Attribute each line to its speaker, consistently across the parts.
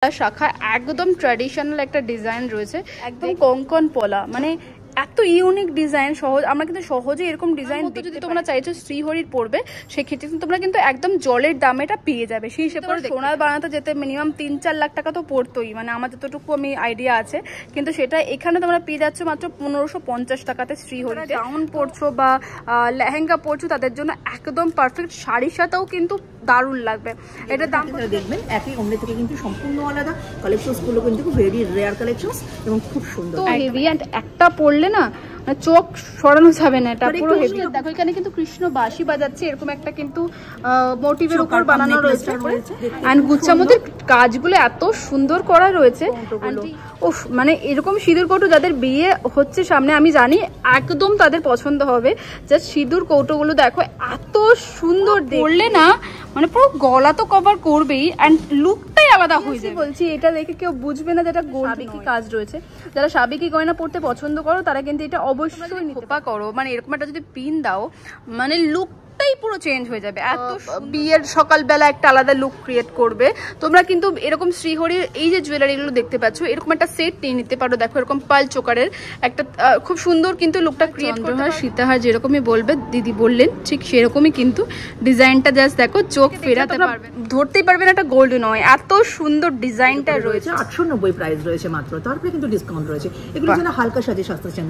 Speaker 1: শাখা একদম ট্র্যাডিশনাল একটা ডিজাইন রয়েছে, একদম কঙ্কন পলা, মানে এত ইউনিক ডিজাইন। সহজ আমরা কিন্তু সহজে এরকম ডিজাইন যদি তোমরা চাইছো শ্রীহরির পড়বে, সেক্ষেত্রে তোমরা কিন্তু একদম জলের দামে এটা পেয়ে যাবে। সেই হিসেবে সোনার বানাতে যেতে মিনিমাম 3-4 লাখ টাকা তো পড়তোই, মানে আমার যতটুকু আমি আইডিয়া আছে, কিন্তু সেটা এখানে তোমরা পেয়ে যাচ্ছ মাত্র 1550 টাকাতে শ্রীহরি। গাউন পরছো বা লেহেঙ্গা পরছো তাদের জন্য একদম পারফেক্ট। শাড়ির সাথেও কিন্তু দারুণ লাগবে। এটা দাম
Speaker 2: দেখবেন একই অন্য থেকে কিন্তু সম্পূর্ণ আলাদা। কালেকশনস গুলো কিন্তু ভেরি রেয়ার কালেকশনস এবং খুব সুন্দর,
Speaker 1: তো হেভি। এন্ড একটা পরলে না চোখ সরানো যাবে না, এটা পুরো হেভি। দেখো এখানে কিন্তু কৃষ্ণ বাঁশি বাজাচ্ছে, এরকম একটা কিন্তু মোটিভের উপর বানানো রয়েছে। এন্ড গুচ্ছার মধ্যে কাজগুলো এত সুন্দর করা রয়েছে। উফ, মানে এরকম সিঁদুর কৌটো যাদের বিয়ে হচ্ছে সামনে, আমি জানি একদম তাদের পছন্দ হবে। জাস্ট সিঁদুর কৌটোগুলো দেখো এত সুন্দর, পরলে না মানে পুরো গলা তো কভার করবেই এন্ড লুকটাই আলাদা হয়ে যাবে। বলছি এটা দেখে কেউ বুঝবে না যেটা সাবেকি কাজ রয়েছে। যারা সাবেকি গয়না পড়তে পছন্দ করো তারা কিন্তু এটা অবশ্যই খোপা করো, মানে এরকম একটা যদি পিন দাও মানে লুকটাই পুরো চেঞ্জ হয়ে যাবে। এত বিয়ের সকালবেলা একটা আলাদা লুক ক্রিয়েট করবে। তোমরা কিন্তু এরকম শ্রীহরির এই যে জুয়েলারিগুলো দেখতে পাচ্ছ, এরকম একটা সেট নিয়ে নিতে পারো। দেখো এরকম পাল চোকারের একটা খুব সুন্দর কিন্তু লুকটা ক্রিয়েট করতে হয়। সীতাহার যেরকমই বলবে দিদি বললেন ঠিক সেরকমই কিন্তু ডিজাইনটা। জাস্ট দেখো চোখ ফেরাতে পারবে, ধরতেই পারবে না এটা গোল্ড নয়, এত সুন্দর ডিজাইনটা রয়েছে।
Speaker 2: 890 প্রাইস রয়েছে মাত্র, তারপরে কিন্তু ডিসকাউন্ট রয়েছে। এগুলো যারা হালকা সাজে সাজতে চান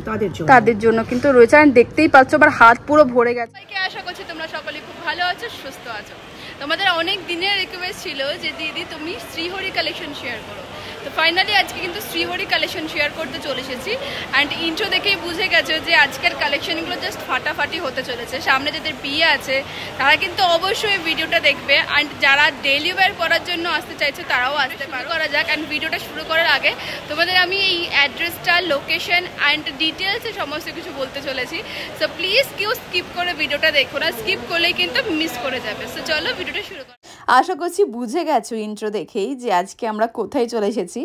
Speaker 2: তাদের জন্য কিন্তু রয়েছে। আর দেখতেই পাচ্ছ আবার হাত পুরো ভরে গেছে।
Speaker 1: আশা করছি তোমরা সকলে খুব ভালো আছো, সুস্থ আছো। তোমাদের অনেক দিনের রিকোয়েস্ট ছিল যে দিদি তুমি শ্রীহরি কালেকশন শেয়ার করো, তো ফাইনালি আজকে কিন্তু শ্রীহরি কালেকশন শেয়ার করতে চলে এসেছি। অ্যান্ড ইন্ট্রো দেখেই বুঝে গেছো যে আজকের কালেকশনগুলো জাস্ট ফাটাফাটি হতে চলেছে। সামনে যাদের বিয়ে আছে তারা কিন্তু অবশ্যই ভিডিওটা দেখবে। অ্যান্ড যারা ডেইলি ওয়্যার করার জন্য আসতে চাইছো তারাও আসতে পারো। করা যাক। অ্যান্ড ভিডিওটা শুরু করার আগে তোমাদের আমি এই অ্যাড্রেসটা, লোকেশন অ্যান্ড ডিটেলসে সমস্ত কিছু বলতে চলেছি। সো প্লিজ কেউ স্কিপ করে ভিডিওটা দেখো না, স্কিপ করলেই কিন্তু মিস করে যাবে। সো চলো ভিডিওটা শুরু করো।
Speaker 3: আশা করছি বুঝে গেছো ইন্ট্রো দেখেই যে আজকে আমরা কোথায় চলে এসেছি।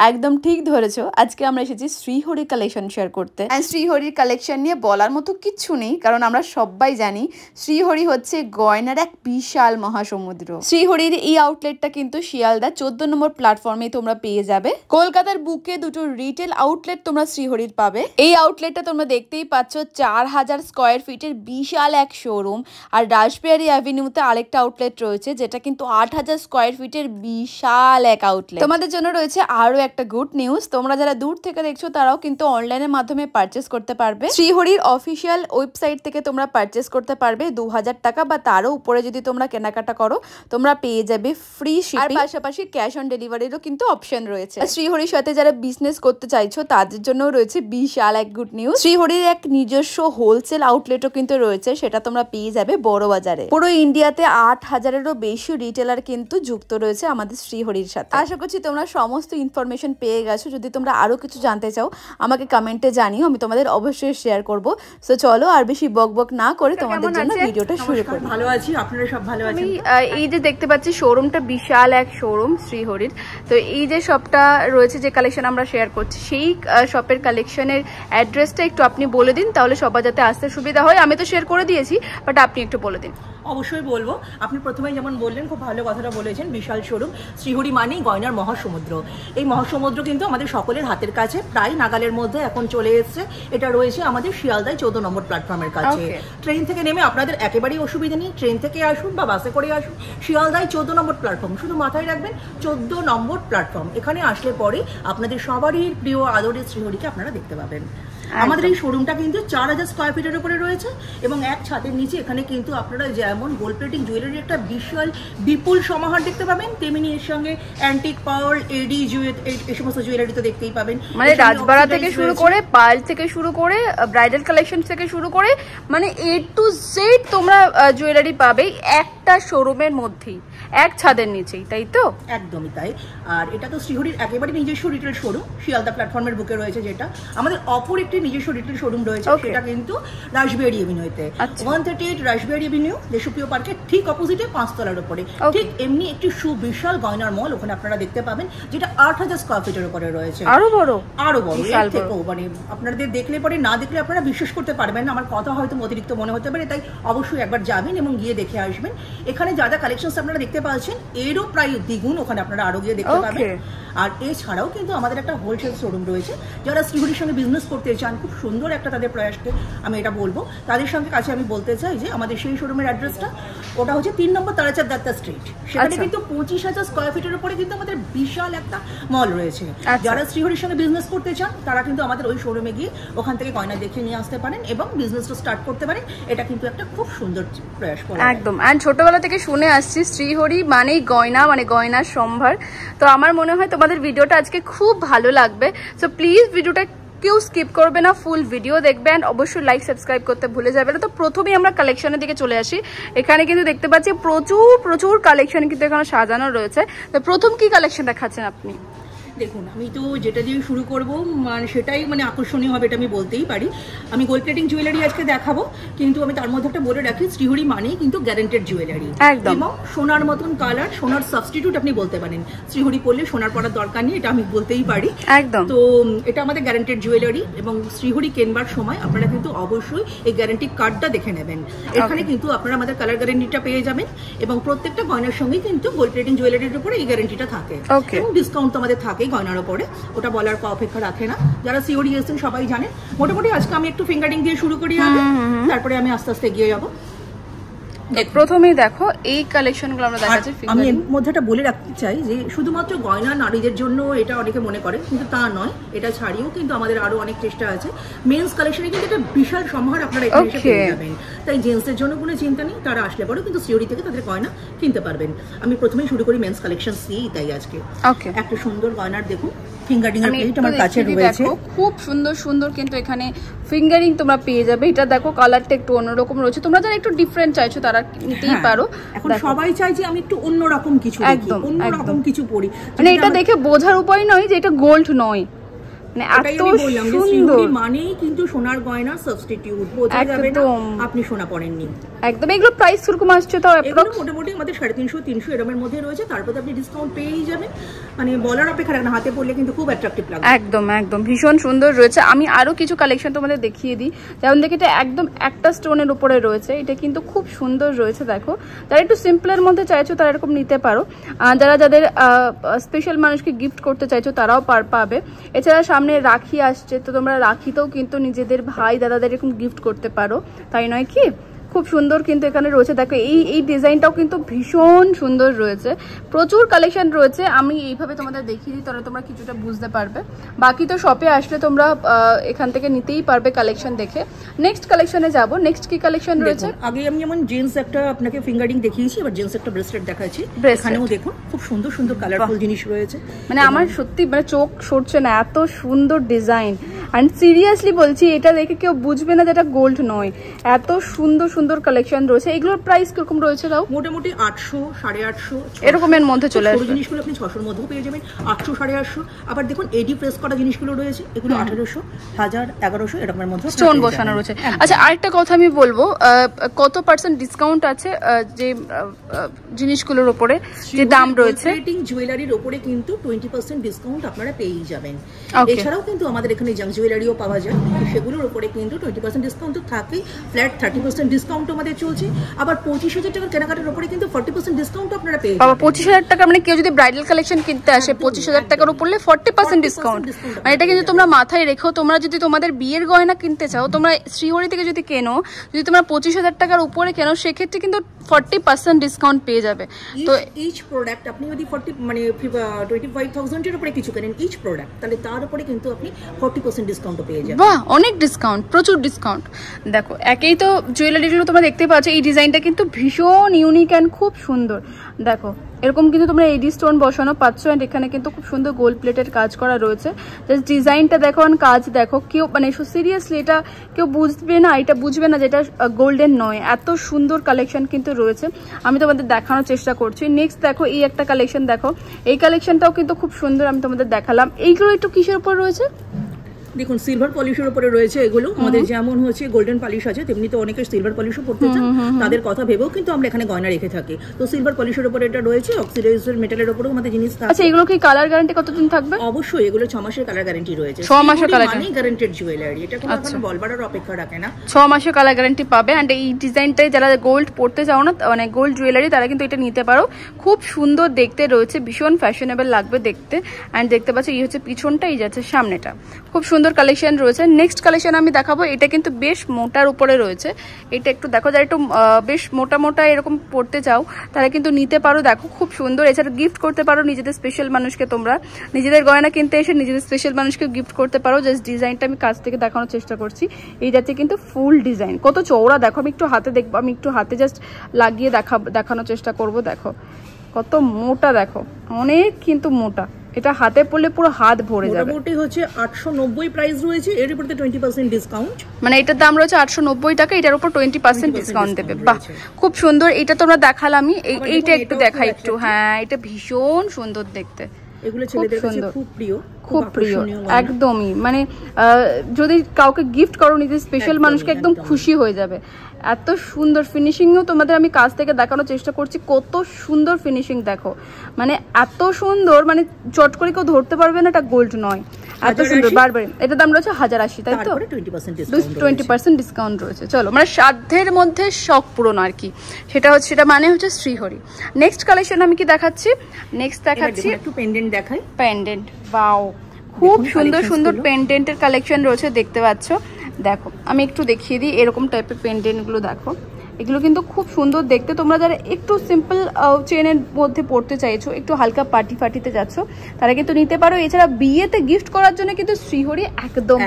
Speaker 3: একদম ঠিক ধরেছো, আজকে আমরা এসেছি শ্রীহরি কালেকশন শেয়ার করতে। শ্রীহরির কালেকশন নিয়ে বলার মতো কিচ্ছু নেই, কারণ আমরা সবাই জানি শ্রীহরি হচ্ছে গয়নার এক বিশাল মহাসমুদ্র। শ্রীহরির এই আউটলেটটা কিন্তু শিয়ালদা 14 নম্বর প্ল্যাটফর্মে তোমরা পেয়ে যাবে। কলকাতার বুকে দুটো রিটেল আউটলেট তোমরা শ্রীহরির পাবে। এই আউটলেটটা তোমরা দেখতেই পাচ্ছ 4000 স্কোয়ার ফিটের বিশাল এক শোরুম। আর রাসবিহারী অ্যাভিনিউতে আরেকটা আউটলেট রয়েছে যেটা কিন্তু 8000 স্কোয়ার ফিটের বিশাল এক আউটলেট। তোমাদের জন্য রয়েছে আরো একটা গুড নিউজ, তোমরা যারা দূর থেকে দেখছো তারাও কিন্তু অনলাইনের মাধ্যমে পারচেস করতে পারবে। শ্রীহরির অফিসিয়াল ওয়েবসাইট থেকে তোমরা পারচেস করতে পারবে। 2000 টাকা বা তারও উপরে যদি তোমরা কেনাকাটা করো তোমরা পেয়ে যাবে ফ্রি শিপিং। আর পাশাপাশি ক্যাশ অন ডেলিভারিরও কিন্তু অপশন রয়েছে। শ্রীহরির সাথে যারা বিজনেস করতে চাইছো তাদের জন্য রয়েছে বিশাল এক গুড নিউজ। শ্রীহরির এক নিজস্ব হোলসেল আউটলেটও কিন্তু রয়েছে, সেটা তোমরা পেয়ে যাবে বড় বাজারে। পুরো ইন্ডিয়াতে 8000-এরও বেশি রিটেলার কিন্তু যুক্ত রয়েছে আমাদের শ্রীহরির সাথে। আশা করছি তোমরা সমস্ত ইনফরমেশন পেয়ে গেছো। যদি তোমরা আরো কিছু জানতে চাও আমাকে কমেন্টে জানিও, আমি তোমাদের অবশ্যই শেয়ার করব। সো চলো আর বেশি বকবক না করে তোমাদের জন্য ভিডিওটা শুরু করি।
Speaker 2: ভালো আছি, আপনারা সব ভালো আছেন?
Speaker 1: এই যে দেখতে পাচ্ছি শোরুমটা বিশাল এক শোরুম শ্রীহরির। তো এই যে শপটা রয়েছে, যে কালেকশন আমরা শেয়ার করছি, সেই শপের কালেকশনের অ্যাড্রেসটা একটু আপনি বলে দিন, তাহলে সবার যাতে আসতে সুবিধা হয়। আমি তো শেয়ার করে দিয়েছি, বাট আপনি একটু বলে দিন।
Speaker 2: অবশ্যই বলবো। আপনি প্রথমেই যেমন বললেন, খুব ভালো কথাটা বলেছেন, বিশাল শোরুম। শ্রীহরি মানেই গয়নার মহাসমুদ্র। এই মহাসমুদ্র কিন্তু আমাদের সকলের হাতের কাছে, প্রায় নাগালের মধ্যে এখন চলে এসছে। এটা রয়েছে আমাদের শিয়ালদায় 14 নম্বর প্ল্যাটফর্মের কাছে। ট্রেন থেকে নেমে আপনাদের একেবারেই অসুবিধা নেই, ট্রেন থেকে আসুন বা বাসে করে আসুন। শিয়ালদায় 14 নম্বর প্ল্যাটফর্ম, শুধু মাথায় রাখবেন 14 নম্বর প্ল্যাটফর্ম। এখানে আসলে পরে আপনাদের সবারই প্রিয় আদরের শ্রীহরিকে আপনারা দেখতে পাবেন। আমাদের এই শোরুমটা কিন্তু 4000 স্কোয়ার ফিটের উপরে রয়েছে এবং এক ছাদের নিচে এখানে কিন্তু আপনারা যেমন গোল্ড প্লেটিং জুয়েলারির একটা বিশাল বিপুল সমাহার দেখতে পাবেন, তেমনি এর সঙ্গে অ্যান্টিক পার্ল, এডি এই সমস্ত জুয়েলারি তো দেখতেই পাবেন।
Speaker 1: মানে রাজবাড়া থেকে শুরু করে, পার্ল থেকে শুরু করে, ব্রাইডাল কালেকশন থেকে শুরু করে, মানে A to Z তোমরা জুয়েলারি পাবে একটা শোরুমের মধ্যেই, এক ছাদের নিচেই, তাই তো?
Speaker 2: একদমই তাই। আর এটা তো শ্রীহরির একেবারে নিজস্ব রিটেল শোরুম, শিয়ালদা প্ল্যাটফর্মের বুকে রয়েছে। যেটা আমাদের অপর একটি নিজস্ব রিটেল শোরুম রয়েছে, সেটা কিন্তু রাসবিহারী এভিনিউতে, 138 রাসবিহারী এভিনিউ, দেশপ্রিয় পার্কের ঠিক অপোজিটে 5 তলার উপরে। ঠিক এমনি একটি সুবিশাল গয়নার মল ওখানে আপনারা দেখতে পাবেন, যেটা 8000 স্কোয়ার ফিটের উপরে রয়েছে।
Speaker 1: আরো বড়,
Speaker 2: আরো বড়। এর থেকেও মানে আপনাদের দেখলে পরে, না দেখলে আপনারা বিশ্বাস করতে পারবেন না। আমার কথা হয়তো অতিরিক্ত মনে হতে পারে, তাই অবশ্যই একবার যাবেন এবং গিয়ে দেখে আসবেন। এখানে যা যা কালেকশনস আপনারা দেখতে পাচ্ছেন এরও প্রায় দ্বিগুণ ওখানে আপনারা আরো গিয়ে দেখতে পাবেন। আর এছাড়াও কিন্তু আমাদের একটা হোলসেল শোরুম রয়েছে, যারা শ্রীহরির সঙ্গে বিজনেস করতে চান, খুব সুন্দর একটা তাদের প্রয়াসকে আমি এটা বলবো, তাদের সঙ্গে কাছে আমি বলতে চাই যে আমাদের সেই শোরুমের অ্যাড্রেসটা ওটা হচ্ছে 3 নম্বর তারাচাঁদ দত্তা স্ট্রিট। সেখানে কিন্তু 25,000 স্কোয়ার ফিটের উপরে কিন্তু আমাদের বিশাল একটা মল রয়েছে। যারা শ্রীহরির সঙ্গে বিজনেস করতে চান তারা কিন্তু আমাদের ওই শোরুমে গিয়ে ওখান থেকে গয়না দেখে নিয়ে আসতে পারেন এবং বিজনেসটা স্টার্ট করতে পারেন। এটা কিন্তু একটা খুব সুন্দর প্রয়াস করা
Speaker 1: একদম। এন্ড ছোটবেলা থেকে শুনে আসছি শ্রীহরি মানেই গয়না, মানে গয়নার সম্ভার। তো আমার মনে হয় তোমাদের ভিডিওটা আজকে খুব ভালো লাগবে। সো প্লিজ ভিডিওটা কেউ স্কিপ করবে না, ফুল ভিডিও দেখবেন, অবশ্যই লাইক সাবস্ক্রাইব করতে ভুলে যাবে না। তো প্রথমেই আমরা কালেকশনের দিকে চলে আসি। এখানে কিন্তু দেখতে পাচ্ছি প্রচুর কালেকশন কিন্তু এখানে সাজানো রয়েছে। তো প্রথম কি কালেকশন দেখাচ্ছেন আপনি?
Speaker 2: দেখুন, আমি তো যেটা দিয়ে শুরু করব মানে সেটাই মানে আকর্ষণীয় হবে, এটা আমি বলতেই পারি। আমি গোল্ড প্লেটিং জুয়েলারি আজকে দেখাবো, কিন্তু আমি তার মধ্যে একটা বলে রাখি শ্রীহরি মানেই কিন্তু গ্যারান্টেড জুয়েলারি এবং সোনার মতন কালার, সোনার সাবস্টিটিউট আপনি বলতে পারেন। শ্রীহরি পরলে সোনার পরার দরকার নেই, এটা আমি বলতেই পারি একদম। তো এটা আমাদের গ্যারান্টেড জুয়েলারি এবং শ্রীহরি কেনবার সময় আপনারা কিন্তু অবশ্যই এই গ্যারান্টি কার্ডটা দেখে নেবেন। এখানে কিন্তু আপনারা আমাদের কালার গ্যারান্টিটা পেয়ে যাবেন এবং প্রত্যেকটা গয়নার সঙ্গে কিন্তু গোল্ড প্লেটিং জুয়েলারির উপরে এই গ্যারান্টিটা থাকে এবং ডিসকাউন্ট তো আমাদের থাকে গয়নার উপরে, ওটা বলার অপেক্ষা রাখে না। যারা সিওরি এসেছেন সবাই জানেন। মোটামুটি আজকে আমি একটু ফিঙ্গারিং দিয়ে শুরু করি, তারপরে আমি আস্তে আস্তে এগিয়ে যাবো।
Speaker 1: প্রথমেই দেখো এই কালেকশনগুলো আমরা দেখাচ্ছি।
Speaker 2: আমি এর মধ্যে একটা বলে রাখতে চাই যে শুধুমাত্র গয়না নারীদের জন্য এটা অনেকে মনে করে, কিন্তু তা নয়। এটা ছাড়িয়েও কিন্তু আমাদের আরো অনেক চেষ্টা আছে। মেন্স কালেকশনে কিন্তু একটা বিশাল সম্ভার আপনারা এখানে এসে পেয়ে যাবেন। তাই জেন্টসদের জন্য কোনো চিন্তা নেই, তারা আসলে পরেও কিন্তু সিওরি থেকে তাদের গয়না কিনতে পারবেন। আমি প্রথমেই শুরু করি মেন্স কালেকশন দিয়েই, তাই আজকে একটা সুন্দর গয়নার দেখুন ফিঙ্গারিং এর প্লেট আমার কাছে রয়েছে।
Speaker 1: খুব সুন্দর সুন্দর কিন্তু এখানে ফিঙ্গারিং তোমরা পেয়ে যাবে। এটা দেখো কালারটা একটু অন্যরকম রয়েছে, তোমরা যারা একটু ডিফারেন্ট চাইছো তারা নিতেই পারো।
Speaker 2: এখন সবাই চাই যে আমি একটু অন্যরকম কিছু দেখি, অন্যরকম কিছু পরি,
Speaker 1: মানে এটা দেখে বোঝার উপায় নয় যে এটা গোল্ড নয়, মানে এত সুন্দর।
Speaker 2: মানেই কিন্তু সোনার গয়না সাবস্টিটিউট, বোঝা যাবে না আপনি সোনা পরেননি
Speaker 1: একদম। এগুলো প্রাইস কিরকম আসছে? তাও
Speaker 2: মোটামুটি আমাদের 350-300 এরকমের মধ্যে রয়েছে। তারপরে আপনি ডিসকাউন্ট পেয়েই যাবেন, মানে বলার অপেক্ষা রাখে না, হাতে পড়লে কিন্তু খুব অ্যাট্রাকটিভ লাগে।
Speaker 1: একদম একদম ভীষণ সুন্দর রয়েছে। আমি আরো কিছু কালেকশন তোমাদের দেখিয়ে দিই। যেমন দেখি এটা একদম একটা স্টোনের উপরে রয়েছে, এটা কিন্তু খুব সুন্দর রয়েছে। দেখো যারা একটু সিম্পলের মধ্যে চাইছো তারা এরকম নিতে পারো, যাদের স্পেশাল মানুষকে গিফট করতে চাইছো তারাও পাবে। এছাড়া সামনে রাখি আসছে, তো তোমরা রাখিতেও কিন্তু নিজেদের ভাই দাদাদের এরকম গিফট করতে পারো, তাই নয় কি? খুব সুন্দর কিন্তু এখানে রয়েছে। দেখো এই ডিজাইনটাও কিন্তু ভীষণ সুন্দর রয়েছে, প্রচুর কালেকশন রয়েছে। আমি এইভাবে তোমাদের দেখিয়ে দিই, তাহলে তোমরা কিছুটা বুঝতে পারবে। বাকি তো শপে আসলে তোমরা এখান থেকে নিতেই পারবে কালেকশন দেখে। নেক্সট কালেকশনে যাব। নেক্সট কি কালেকশন রয়েছে?
Speaker 2: আগে আমি যেমন জেন্টস একটা আপনাকে ফিঙ্গারিং দেখিয়েছি, এবার জেন্টস একটা ব্রেসলেট দেখাচ্ছি। এখানেও দেখুন খুব সুন্দর সুন্দর কালারফুল জিনিস রয়েছে।
Speaker 1: মানে আমার সত্যি মানে চোখ সরছে না, এত সুন্দর ডিজাইন। অ্যান্ড সিরিয়াসলি বলছি, এটা দেখে কেউ বুঝবে না যে এটা গোল্ড নয়, এত সুন্দর সুন্দর কালেকশন রয়েছে। এগুলোর প্রাইস কিরকম রয়েছে? তাও
Speaker 2: মোটামুটি 800, 850
Speaker 1: এরকমের মধ্যে চলে আসবে।
Speaker 2: জিনিসগুলো আপনি 600-র মধ্যেও পেয়ে যাবেন, 800, 850। আবার দেখুন এডি প্রেস করা জিনিসগুলো রয়েছে, এগুলো 1800, 1000, 1100 এরকমের মধ্যে
Speaker 1: স্টোন বসানো রয়েছে। আচ্ছা আরেকটা কথা আমি বলবো, কত % ডিসকাউন্ট আছে যে জিনিসগুলোর উপরে যে দাম রয়েছে?
Speaker 2: প্লেটিং জুয়েলারির উপরে কিন্তু 20% ডিসকাউন্ট আপনারা পেয়েই যাবেন। এছাড়াও কিন্তু আমাদের এখানে জাঙ্ক জুয়েলারিও পাওয়া যায়, সেগুলোর উপরে কিন্তু 20% ডিসকাউন্ট তো থাকেই। ফ্ল্যাট 30% ডিসকাউন্ট আমাদের চলছে। আবার 25,000 টাকার কেনাকাটার উপরে কিন্তু 40% ডিসকাউন্ট আপনারা পেয়ে যাবেন।
Speaker 1: 25,000 টাকা মানে কেউ যদি ব্রাইডাল কালেকশন কিনতে আসে 25,000 টাকার উপরে 40% ডিসকাউন্ট, মানে এটা কিন্তু তোমরা মাথায় রেখো। তোমরা যদি তোমাদের বিয়ের গয়না কিনতে চাও, তোমরা শ্রীহরি থেকে যদি কেনো, যদি তোমরা 25,000 টাকার উপরে কেনো, সেক্ষেত্রে কিন্তু 40% ডিসকাউন্ট পেয়ে যাবে।
Speaker 2: তো ইচ প্রোডাক্ট আপনি যদি 25,000 এর উপরে কিছু কেনেন ইচ প্রোডাক্ট, তাহলে তার উপরে কিন্তু আপনি 40% ডিসকাউন্ট পেয়ে যাবেন।
Speaker 1: বাহ, অনেক ডিসকাউন্ট, প্রচুর ডিসকাউন্ট। দেখো একেই তো জুয়েলারিগুলো তোমরা দেখতে পাচ্ছ, এই ডিজাইনটা কিন্তু ভীষণ ইউনিক অ্যান্ড খুব সুন্দর। দেখো এরকম কিন্তু তোমরা এডি স্টোন বসানো পাচ্ছ, অ্যান্ড এখানে কিন্তু খুব সুন্দর গোল্ড প্লেটের কাজ করা রয়েছে। জাস্ট ডিজাইনটা দেখো, কাজ দেখো। কেউ মানে সিরিয়াসলি এটা কেউ বুঝবে না, এটা বুঝবে না যেটা গোল্ডেন নয়। এত সুন্দর কালেকশন কিন্তু রয়েছে, আমি তোমাদের দেখানোর চেষ্টা করছি। নেক্সট দেখো এই একটা কালেকশন দেখো, এই কালেকশনটাও কিন্তু খুব সুন্দর, আমি তোমাদের দেখালাম। এইগুলো একটু কিসের উপর রয়েছে?
Speaker 2: দেখুন সিলভার পলিশের উপরে রয়েছে এগুলো, আমাদের যেমন হচ্ছে গোল্ডেন পলিশ আছে তেমনি তো অনেকে সিলভার পলিশও পড়তে চান, তাদের কথা ভেবেও কিন্তু আমরা এখানে গয়না রেখে থাকি। তো সিলভার পলিশের উপরে এটা রয়েছে, অক্সিডাইজড মেটালের উপরেও আমাদের জিনিস থাকে।
Speaker 1: আচ্ছা এগুলো কি কালার গ্যারান্টি কতদিন থাকবে?
Speaker 2: অবশ্যই এগুলো 6 মাসের কালার গ্যারান্টি রয়েছে।
Speaker 1: 6 মাসের কালার
Speaker 2: মানে গ্যারান্টেড জুয়েলারি, এটা কোনো এখন বলবার অপেক্ষা রাখে না,
Speaker 1: 6 মাসের কালার গ্যারান্টি পাবে। এন্ড এই ডিজাইনটাই যারা গোল্ড পড়তে চাও না, মানে গোল্ড জুয়েলারি, তারা কিন্তু এটা নিতে পারো। খুব সুন্দর দেখতে রয়েছে, ভীষণ ফ্যাশনেবল লাগবে দেখতে। এন্ড দেখতে পাচ্ছ এই হচ্ছে পিছনটা, এই যাচ্ছে সামনেটা, খুব সুন্দর কালেকশন রয়েছে। নেক্সট কালেকশন আমি দেখাবো, এটা কিন্তু বেশ মোটার উপরে রয়েছে। এটা একটু দেখো, যারা একটু বেশ মোটা মোটা এরকম পড়তে চাও তারা কিন্তু নিতে পারো। দেখো খুব সুন্দর, এছাড়া গিফট করতে পারো নিজেদের স্পেশাল মানুষকে। তোমরা নিজেদের গয়না কিনতে এসে নিজেদের স্পেশাল মানুষকে গিফট করতে পারো। জাস্ট ডিজাইনটা আমি কাছ থেকে দেখানোর চেষ্টা করছি। এই যাচ্ছে কিন্তু ফুল ডিজাইন, কত চওড়া দেখো। আমি একটু হাতে দেখবো, আমি একটু হাতে জাস্ট লাগিয়ে দেখানোর চেষ্টা করব। দেখো কত মোটা, দেখো অনেক কিন্তু মোটা। এটা হাতে পড়লে পুরো হাত ভরে যাবে।
Speaker 2: মোটামুটি হচ্ছে 890 প্রাইস রয়েছে, এর উপরে 20% ডিসকাউন্ট।
Speaker 1: মানে এটার দাম রয়েছে 890 টাকা, এটার উপর 20% ডিসকাউন্ট দেবে। বাহ খুব সুন্দর। এটা তোমরা দেখালামই, এইটা একটু দেখাই একটু। হ্যাঁ এটা ভীষণ সুন্দর দেখতে,
Speaker 2: এগুলো ছেলেদের কাছে খুব প্রিয়,
Speaker 1: খুব প্রিয় একদমই। মানে যদি কাউকে গিফট করো নিজের স্পেশাল মানুষকে, একদম খুশি হয়ে যাবে। এত সুন্দর ফিনিশিংও তোমাদের আমি কাছ থেকে দেখানোর চেষ্টা করছি। কত সুন্দর ফিনিশিং দেখো, মানে এত সুন্দর, মানে চট করে কেউ ধরতে পারবে না এটা গোল্ড নয়, এত সুন্দর। বারবার এটার দাম রয়েছে 1080, তাই তো? 20% ডিসকাউন্ট রয়েছে। চলো, মানে সাধ্যের মধ্যে শখ পূরণ আর কি, সেটা মানে হচ্ছে শ্রীহরি। নেক্সট কালেকশন আমি কি দেখাচ্ছি? নেক্সট দেখাচ্ছি
Speaker 2: একটু পেন্ডেন্ট দেখাই।
Speaker 1: পেন্ডেন্ট, ওয়াও খুব সুন্দর সুন্দর পেন্ডেন্টের কালেকশন রয়েছে, দেখতে পাচ্ছ। দেখো আমি একটু দেখিয়ে দিই, এরকম টাইপের পেন্ডেন্টগুলো দেখো, এগুলো কিন্তু খুব সুন্দর দেখতে। তোমরা যারা একটু সিম্পল চেনের মধ্যে পড়তে চাইছো, একটু হালকা পার্টিতে যাচ্ছ, তারা কিন্তু নিতে পারো। এছাড়া বিয়েতে গিফট করার জন্য কিন্তু শ্রীহরি একদম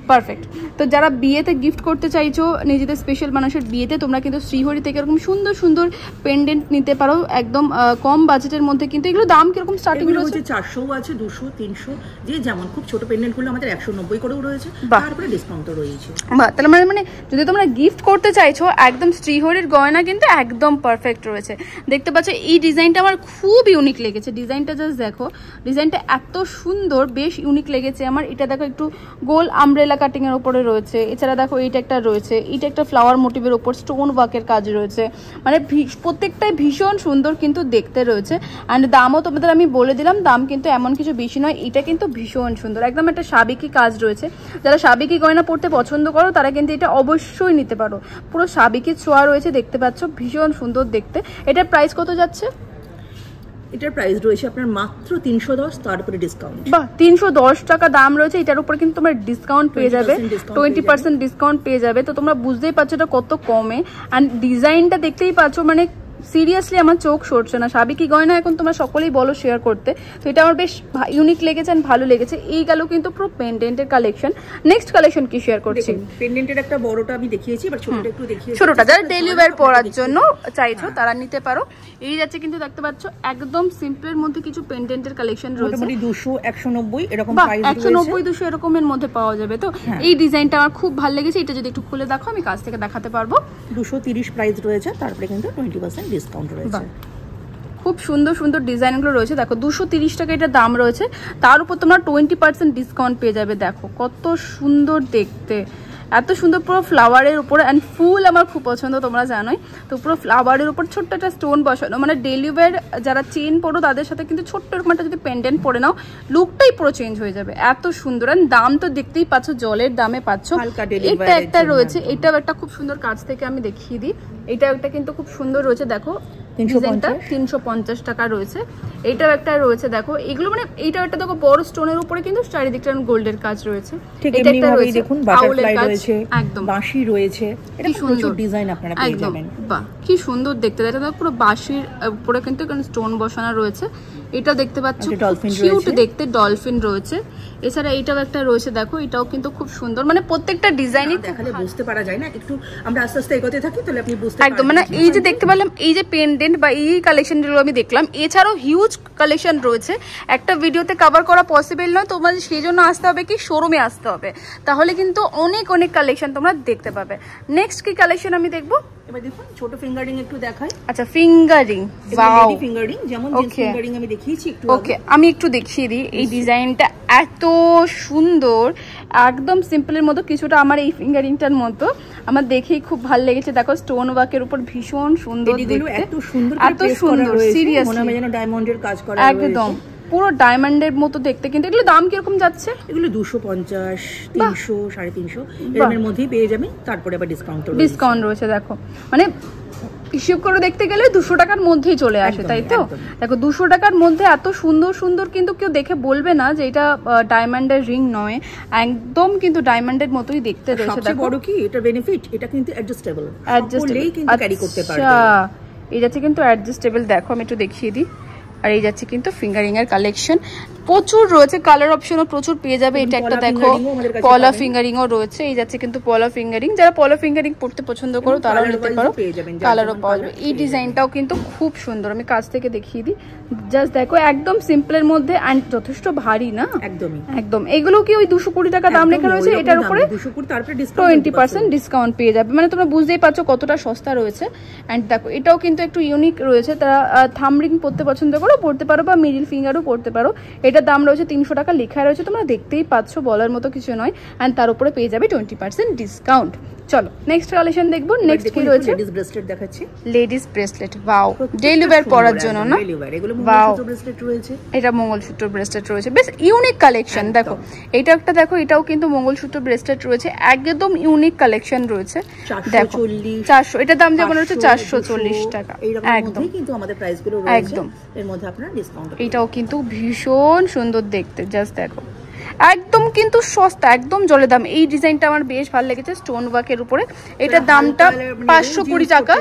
Speaker 1: পারফেক্ট। তো যারা বিয়েতে গিফট করতে চাইছো নিজেদের স্পেশাল মানুষের বিয়েতে, তোমরা কিন্তু শ্রীহরি থেকে এরকম সুন্দর সুন্দর পেন্ডেন্ট নিতে পারো একদম কম বাজেটের মধ্যে। কিন্তু এগুলো দাম কিরকম স্টার্টিং রয়েছে?
Speaker 2: 400 আছে, 200, 300, যে যেমন। খুব ছোট পেন্ডেন্টগুলো আমাদের 190 করেও রয়েছে, তারপরে ডিসকাউন্টও রয়েছে। বাহ,
Speaker 1: তাহলে মানে যদি তোমরা গিফট করতে চাইছো, একদম শ্রীহরির গয়না কিন্তু একদম পারফেক্ট রয়েছে। দেখতে পাচ্ছ এই ডিজাইনটা আমার খুব ইউনিক লেগেছে। ডিজাইনটা জাস্ট দেখো, ডিজাইনটা এত সুন্দর, বেশ ইউনিক লেগেছে আমার। এটা দেখো একটু গোল আমব্রেলা কাটিং এর উপরে রয়েছে। এছাড়া দেখো এইটা একটা রয়েছে, এটা একটা ফ্লাওয়ার মোটিভের উপর স্টোন ওয়ার্কের কাজ রয়েছে। মানে প্রত্যেকটাই ভীষণ সুন্দর কিন্তু দেখতে রয়েছে। অ্যান্ড দামও তোমাদের আমি বলে দিলাম, দাম কিন্তু এমন কিছু বেশি নয়। এটা কিন্তু ভীষণ সুন্দর, একদম একটা সাবেকি কাজ রয়েছে। যারা সাবেকি গয়না পড়তে পছন্দ করো তারা কিন্তু এটা অবশ্যই নিতে পারো। পুরো সাবেকি ছোঁয়া রয়েছে, দেখতে পাচ্ছ, ভীষণ সুন্দর দেখতে। এটার প্রাইস কত যাচ্ছে?
Speaker 2: এটার প্রাইস রয়েছে আপনার মাত্র 310, তারপরে ডিসকাউন্ট।
Speaker 1: বাহ, 310 টাকা দাম রয়েছে। এটার উপর কিন্তু তোমরা ডিসকাউন্ট পেয়ে যাবে, 20% ডিসকাউন্ট পেয়ে যাবে। তো তোমরা বুঝতেই পারছো এটা কত কমে। অ্যান্ড ডিজাইনটা দেখতেই পাচ্ছ, মানে সিরিয়াসলি আমার চোখ সরছে না। সাবেকি গয়না এখন তোমরা সকলেই বলো শেয়ার করতে, তো এটা আমার বেশ ইউনিক লেগেছে আর ভালো লেগেছে। এই গেল কিন্তু পুরো পেন্ডেন্টের কালেকশন। নেক্সট কালেকশন কি শেয়ার করছি?
Speaker 2: পেন্ডেন্টের একটা বড়টা আমি দেখিয়েছি, এবার ছোটটা একটু দেখিয়েছি।
Speaker 1: ছোটটা যারা ডেইলি ওয়্যার পরার জন্য চাইছো তারা নিতে পারো। এই যাচ্ছে কিন্তু দেখতে পাচ্ছ একদম সিম্পলের মধ্যে কিছু পেন্ডেন্টের কালেকশন রয়েছে।
Speaker 2: মোটামুটি 200, 190 এরকম প্রাইস রয়েছে।
Speaker 1: 190, 200 এরকমের মধ্যে পাওয়া যাবে। তো এই ডিজাইনটা আমার খুব ভালো লেগেছে। এটা যদি একটু খুলে দেখো, আমি কাছ থেকে দেখাতে পারবো।
Speaker 2: 230 প্রাইস রয়েছে, তারপরে কিন্তু 20% ডিসকাউন্ট রয়েছে।
Speaker 1: খুব সুন্দর সুন্দর ডিজাইনগুলো রয়েছে। দেখো 230 টাকা এটা দাম রয়েছে, তার উপর তোমরা 20% ডিসকাউন্ট পেয়ে যাবে। দেখো কত সুন্দর দেখতে, এত সুন্দর, পুরো ফ্লাওয়ারের উপরে। অ্যান্ড ফুল আমার খুব পছন্দ, তোমরা জানোই তো। পুরো ফ্লাওয়ারের উপর ছোট্ট একটা স্টোন বসানো, মানে ডেইলি ওয়্যার যারা চেন পরো তাদের সাথে কিন্তু ছোট্ট এরকম একটা যদি পেন্ডেন্ট পরে নাও, লুকটাই পুরো চেঞ্জ হয়ে যাবে। এত সুন্দর। অ্যান্ড দাম তো দেখতেই পাচ্ছ, জলের দামে পাচ্ছ। এটা একটা রয়েছে, এটাও একটা খুব সুন্দর, কাছ থেকে আমি দেখিয়ে দিই। এটা একটা কিন্তু খুব সুন্দর রয়েছে, দেখো ডিজাইনটা 350 টাকা রয়েছে। এইটাও একটা রয়েছে, দেখো এগুলো মানে এইটাও একটা দেখো বড় স্টোনের উপরে কিন্তু চারিদিকটা গোল্ডের কাজ রয়েছে।
Speaker 2: এটা একটা রয়েছে, দেখুন বাটারফ্লাই রয়েছে, একদম বাঁশি রয়েছে। এটা সুন্দর ডিজাইন আপনারা পেয়ে যাবেন।
Speaker 1: বাহ, কি সুন্দর দেখতে। এটা দেখো পুরো বাঁশির উপরে কিন্তু স্টোন বসানো রয়েছে। এটা দেখতে পাচ্ছ, কিউট দেখতে, ডলফিন রয়েছে। এছাড়া এইটাও একটা রয়েছে, দেখো এটাও কিন্তু খুব সুন্দর। মানে প্রত্যেকটা ডিজাইনই
Speaker 2: দেখালে বুঝতে পারা যায় না, একটু আমরা আস্তে আস্তে এগোতে থাকি তাহলে আপনি বুঝতে
Speaker 1: পারবেন। একদম, মানে এই যে দেখতে পেলাম, এই যে পেন্ডেন্ট বা এই কালেকশনগুলো আমি দেখলাম, এছাড়াও হিউজ কালেকশন রয়েছে। একটা ভিডিওতে কভার করা পসিবল নয়, তোমাদের সেই জন্য আসতে হবে কি শোরুমে আসতে হবে, তাহলে কিন্তু অনেক অনেক কালেকশন তোমরা দেখতে পাবে। নেক্সট কি কালেকশন আমি দেখবো?
Speaker 2: এবার দেখুন ছোট ফিঙ্গারিং একটু দেখাই।
Speaker 1: আচ্ছা, ফিঙ্গারিং,
Speaker 2: ওয়াও, ফিঙ্গারিং যেমন জিন্স ফিঙ্গারিং আমি দেখিয়ে দেখিয়েছি একটু।
Speaker 1: ওকে, আমি একটু দেখিয়ে দিই। এই ডিজাইনটা এত সুন্দর, একদম সিম্পলের মতো, কিছুটা আমার এই ফিঙ্গারিংটার মতো আমার দেখেই খুব ভালো লেগেছে। দেখো স্টোন ওয়ার্কের উপর ভীষণ সুন্দর দেখতে,
Speaker 2: এত সুন্দর
Speaker 1: এত সুন্দর, সিরিয়াসলি
Speaker 2: মনে হয় যেন ডায়মন্ডের কাজ করা
Speaker 1: একদম পুরো ডায়মন্ডের মতো দেখতে। কিন্তু এগুলো দাম কিরকম যাচ্ছে?
Speaker 2: এগুলো 250, 300, 350 এর মধ্যেই পেয়ে যাবেন। তারপরে আবার ডিসকাউন্ট
Speaker 1: রয়েছে। দেখো মানে হিসেব করে দেখতে গেলে 200 টাকার মধ্যেই চলে আসে, তাই তো? দেখো 200 টাকার মধ্যে এত সুন্দর সুন্দর, কিন্তু কেউ দেখে বলবে না যে এটা ডায়মন্ডের রিং নয়, একদম কিন্তু ডায়মন্ডের মতোই দেখতে রয়েছে। দেখো
Speaker 2: বড় কি এটা বেনিফিট, এটা কিন্তু অ্যাডজাস্টেবল, সকলেই কিন্তু ক্যারি করতে পারবে।
Speaker 1: এই যাচ্ছে কিন্তু অ্যাডজাস্টেবল। দেখো আমি একটু দেখিয়ে দিই। আর এই যাচ্ছে কিন্তু ফিঙ্গারিং এর কালেকশন প্রচুর রয়েছে, কালার অপশনও প্রচুর পেয়ে যাবে। এটা একটা দেখো পলা ফিঙ্গারিংও রয়েছে। এই যাচ্ছে কিন্তু পলা ফিঙ্গারিং, যারা পলা ফিঙ্গারিং পড়তে পছন্দ করো তারাও নিতে পারো, কালারও পাওয়া যাবে। এই ডিজাইনটাও কিন্তু খুব সুন্দর, আমি কাছ থেকে দেখিয়ে দিই। জাস্ট দেখো একদম সিম্পলের মধ্যে এন্ড যথেষ্ট ভারী না,
Speaker 2: একদমই
Speaker 1: একদম। এগুলো কি ওই 220 টাকা দাম লেখা রয়েছে, এটার উপরে 20% ডিসকাউন্ট পেয়ে যাবে। মানে তোমরা বুঝতেই পারছো কতটা সস্তা রয়েছে। এন্ড দেখো এটাও কিন্তু একটু ইউনিক রয়েছে, তারা থাম রিং পড়তে পছন্দ করো পড়তে পারো, বা মিডল ফিঙ্গারও পড়তে পারো। এটার দাম রয়েছে 300 টাকা, লেখা রয়েছে, তোমরা দেখতেই পাচ্ছ, বলার মতো কিছু নয়। এন্ড তার উপরে পেয়ে যাবে 20% ডিসকাউন্ট। চলো নেক্সট কালেকশন দেখবো। নেক্সট কি রয়েছে?
Speaker 2: লেডিস ব্রেসলেট দেখাচ্ছি।
Speaker 1: Ladies bracelet, wow, daily wear পরার জন্য না?
Speaker 2: এগুলো মঙ্গলসূত্র ব্রেসলেট রয়েছে।
Speaker 1: এটা মঙ্গলসূত্র ব্রেসলেট রয়েছে, বেশ ইউনিক কালেকশন। দেখো এটা একটা, দেখো এটাও কিন্তু মঙ্গলসূত্র ব্রেসলেট রয়েছে, একদম ইউনিক কালেকশন রয়েছে। দেখো 400, এটার দাম যেমন হচ্ছে 440 টাকা, একদম
Speaker 2: কিন্তু আমাদের প্রাইস গুলো রয়েছে একদম। এর মধ্যে আপনারা ডিসকাউন্ট।
Speaker 1: এটাও কিন্তু ভীষণ সুন্দর দেখতে, জাস্ট দেখো একদম কিন্তু সস্তা, একদম জলে দাম। এই ডিজাইনটা আমার বেশ ভালো লেগেছে, স্টোন ওয়ার্কের উপরে। এটার দামটা 520 টাকা,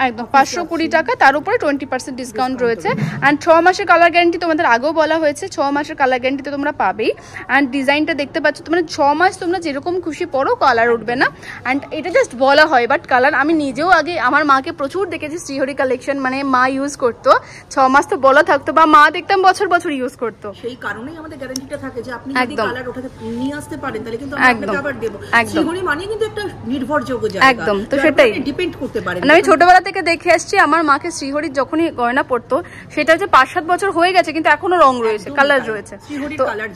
Speaker 1: একদম 520 টাকা, তার উপরে 20% ডিসকাউন্ট রয়েছে। অ্যান্ড 6 মাসের কালার গ্যারান্টি তোমাদের আগেও বলা হয়েছে, 6 মাসের কালার গ্যারান্টিতে তোমরা পাবেই। অ্যান্ড ডিজাইনটা দেখতে পাচ্ছ, তোমরা 6 মাস তোমরা যেরকম খুশি পরো, কালার উঠবে না। অ্যান্ড এটা জাস্ট বলা হয়, বাট কালার আমি নিজেও আগে আমার মাকে প্রচুর দেখেছি শ্রীহরি কালেকশন, মানে মা ইউজ করতো, 6 মাস তো বলা থাকতো, বা মা দেখতাম বছর বছর ইউজ করতো।
Speaker 2: সেই কারণেই আমাদের গ্যারান্টিটা থাকে যে আপনি যদি কালার ওটাকে নিয়ে আসতে পারেন তাহলে কিন্তু আমরা আপনাকে আবার দেব। শ্রীহরি মানে কিন্তু একটা নির্ভরযোগ্য জায়গা,
Speaker 1: একদম। তো সেটাই
Speaker 2: ডিপেন্ড করতে পারেন।
Speaker 1: আমি ছোটবেলা থেকে দেখে আসছি আমার মাকে শ্রীহরি যখনই গয়না পরতো, সেটা হচ্ছে 5-7 বছর হয়ে গেছে কিন্তু এখনো রং রয়েছে, কালার রয়েছে,
Speaker 2: শ্রীহরি কালার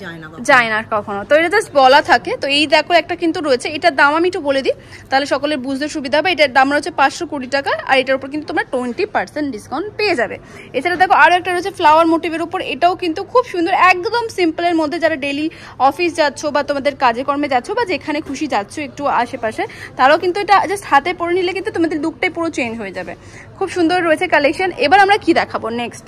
Speaker 2: যায় না
Speaker 1: কখনো। তো এটা জাস্ট বলা থাকে। তো এই দেখো একটা কিন্তু রয়েছে, এটার দাম আমি একটু বলে দিই তাহলে সকলের বুঝতে সুবিধা হবে। এটার দাম রয়েছে 520 টাকা, আর এটার উপর কিন্তু তোমরা 20% ডিসকাউন্ট পেয়ে যাবে। এছাড়া দেখো আরো একটা রয়েছে ফ্লাওয়ার মোটিভের উপর, এটাও কিন্তু খুব সুন্দর, একদম সিম্পলের মধ্যে। যারা ডেলি অফিস যাচ্ছ বা তোমাদের কাজে কর্মে যাচ্ছ বা যেখানে খুশি যাচ্ছ একটু আশেপাশে, তারাও কিন্তু এটা জাস্ট হাতে পরে নিলে কিন্তু তোমাদের লুকটাই পুরো চেঞ্জ হয়ে যাবে। খুব সুন্দর রয়েছে কালেকশন। এবার আমরা কি দেখাবো নেক্সট?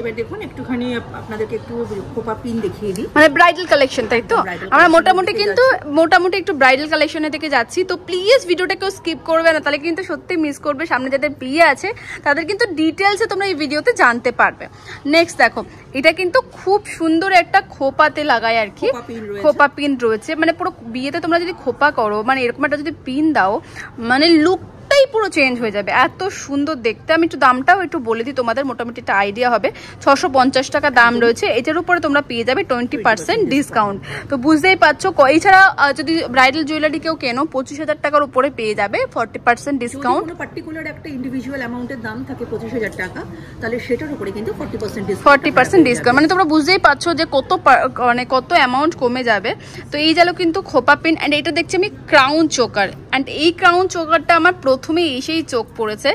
Speaker 2: এবার দেখুন একটুখানি আপনাদেরকে একটু খোপা পিন দেখিয়ে দিই,
Speaker 1: মানে ব্রাইডাল কালেকশন, তাই তো? আমরা মোটামুটি একটু ব্রাইডাল কালেকশনের দিকে যাচ্ছি। তো প্লিজ ভিডিওটা কেউ স্কিপ করবে না, তাহলে কিন্তু সত্যি মিস করবে। সামনে যাদের বিয়ে আছে তাদের কিন্তু ডিটেলসে তোমরা এই ভিডিওতে জানতে পারবে। নেক্সট দেখো এটা কিন্তু খুব সুন্দর একটা খোপাতে লাগায় আর কি, খোপা পিন রয়েছে। মানে পুরো বিয়েতে তোমরা যদি খোপা করো, মানে এরকম একটা যদি পিন দাও, মানে লুক পুরো চেঞ্জ হয়ে যাবে, এত সুন্দর দেখতে। আমি একটু দামটাও একটু বলে দিই, তোমাদের মোটামুটি একটা আইডিয়া হবে। 650 টাকা দাম রয়েছে, এটার উপরে তোমরা পেয়ে যাবে 20% ডিসকাউন্ট। তো বুঝতেই পারছো। এছাড়া যদি ব্রাইডাল জুয়েলারি কেউ কেনো 25,000 টাকার উপরে পেয়ে যাবে 40% ডিসকাউন্ট।
Speaker 2: কোনো পার্টিকুলার একটা ইন্ডিভিজুয়াল অ্যামাউন্টের দাম থাকে 25,000 টাকা, তাহলে সেটার উপরে কিন্তু 40%
Speaker 1: ডিসকাউন্ট। মানে তোমরা বুঝতেই পারছো যে কত অ্যামাউন্ট কমে যাবে। তো এই গেল কিন্তু খোপা পিন। অ্যান্ড এটা দেখছি আমি ক্রাউন চোকার। অ্যান্ড এই ক্রাউন চোকারটা আমার প্রথমে এসেই চোখ পড়েছে,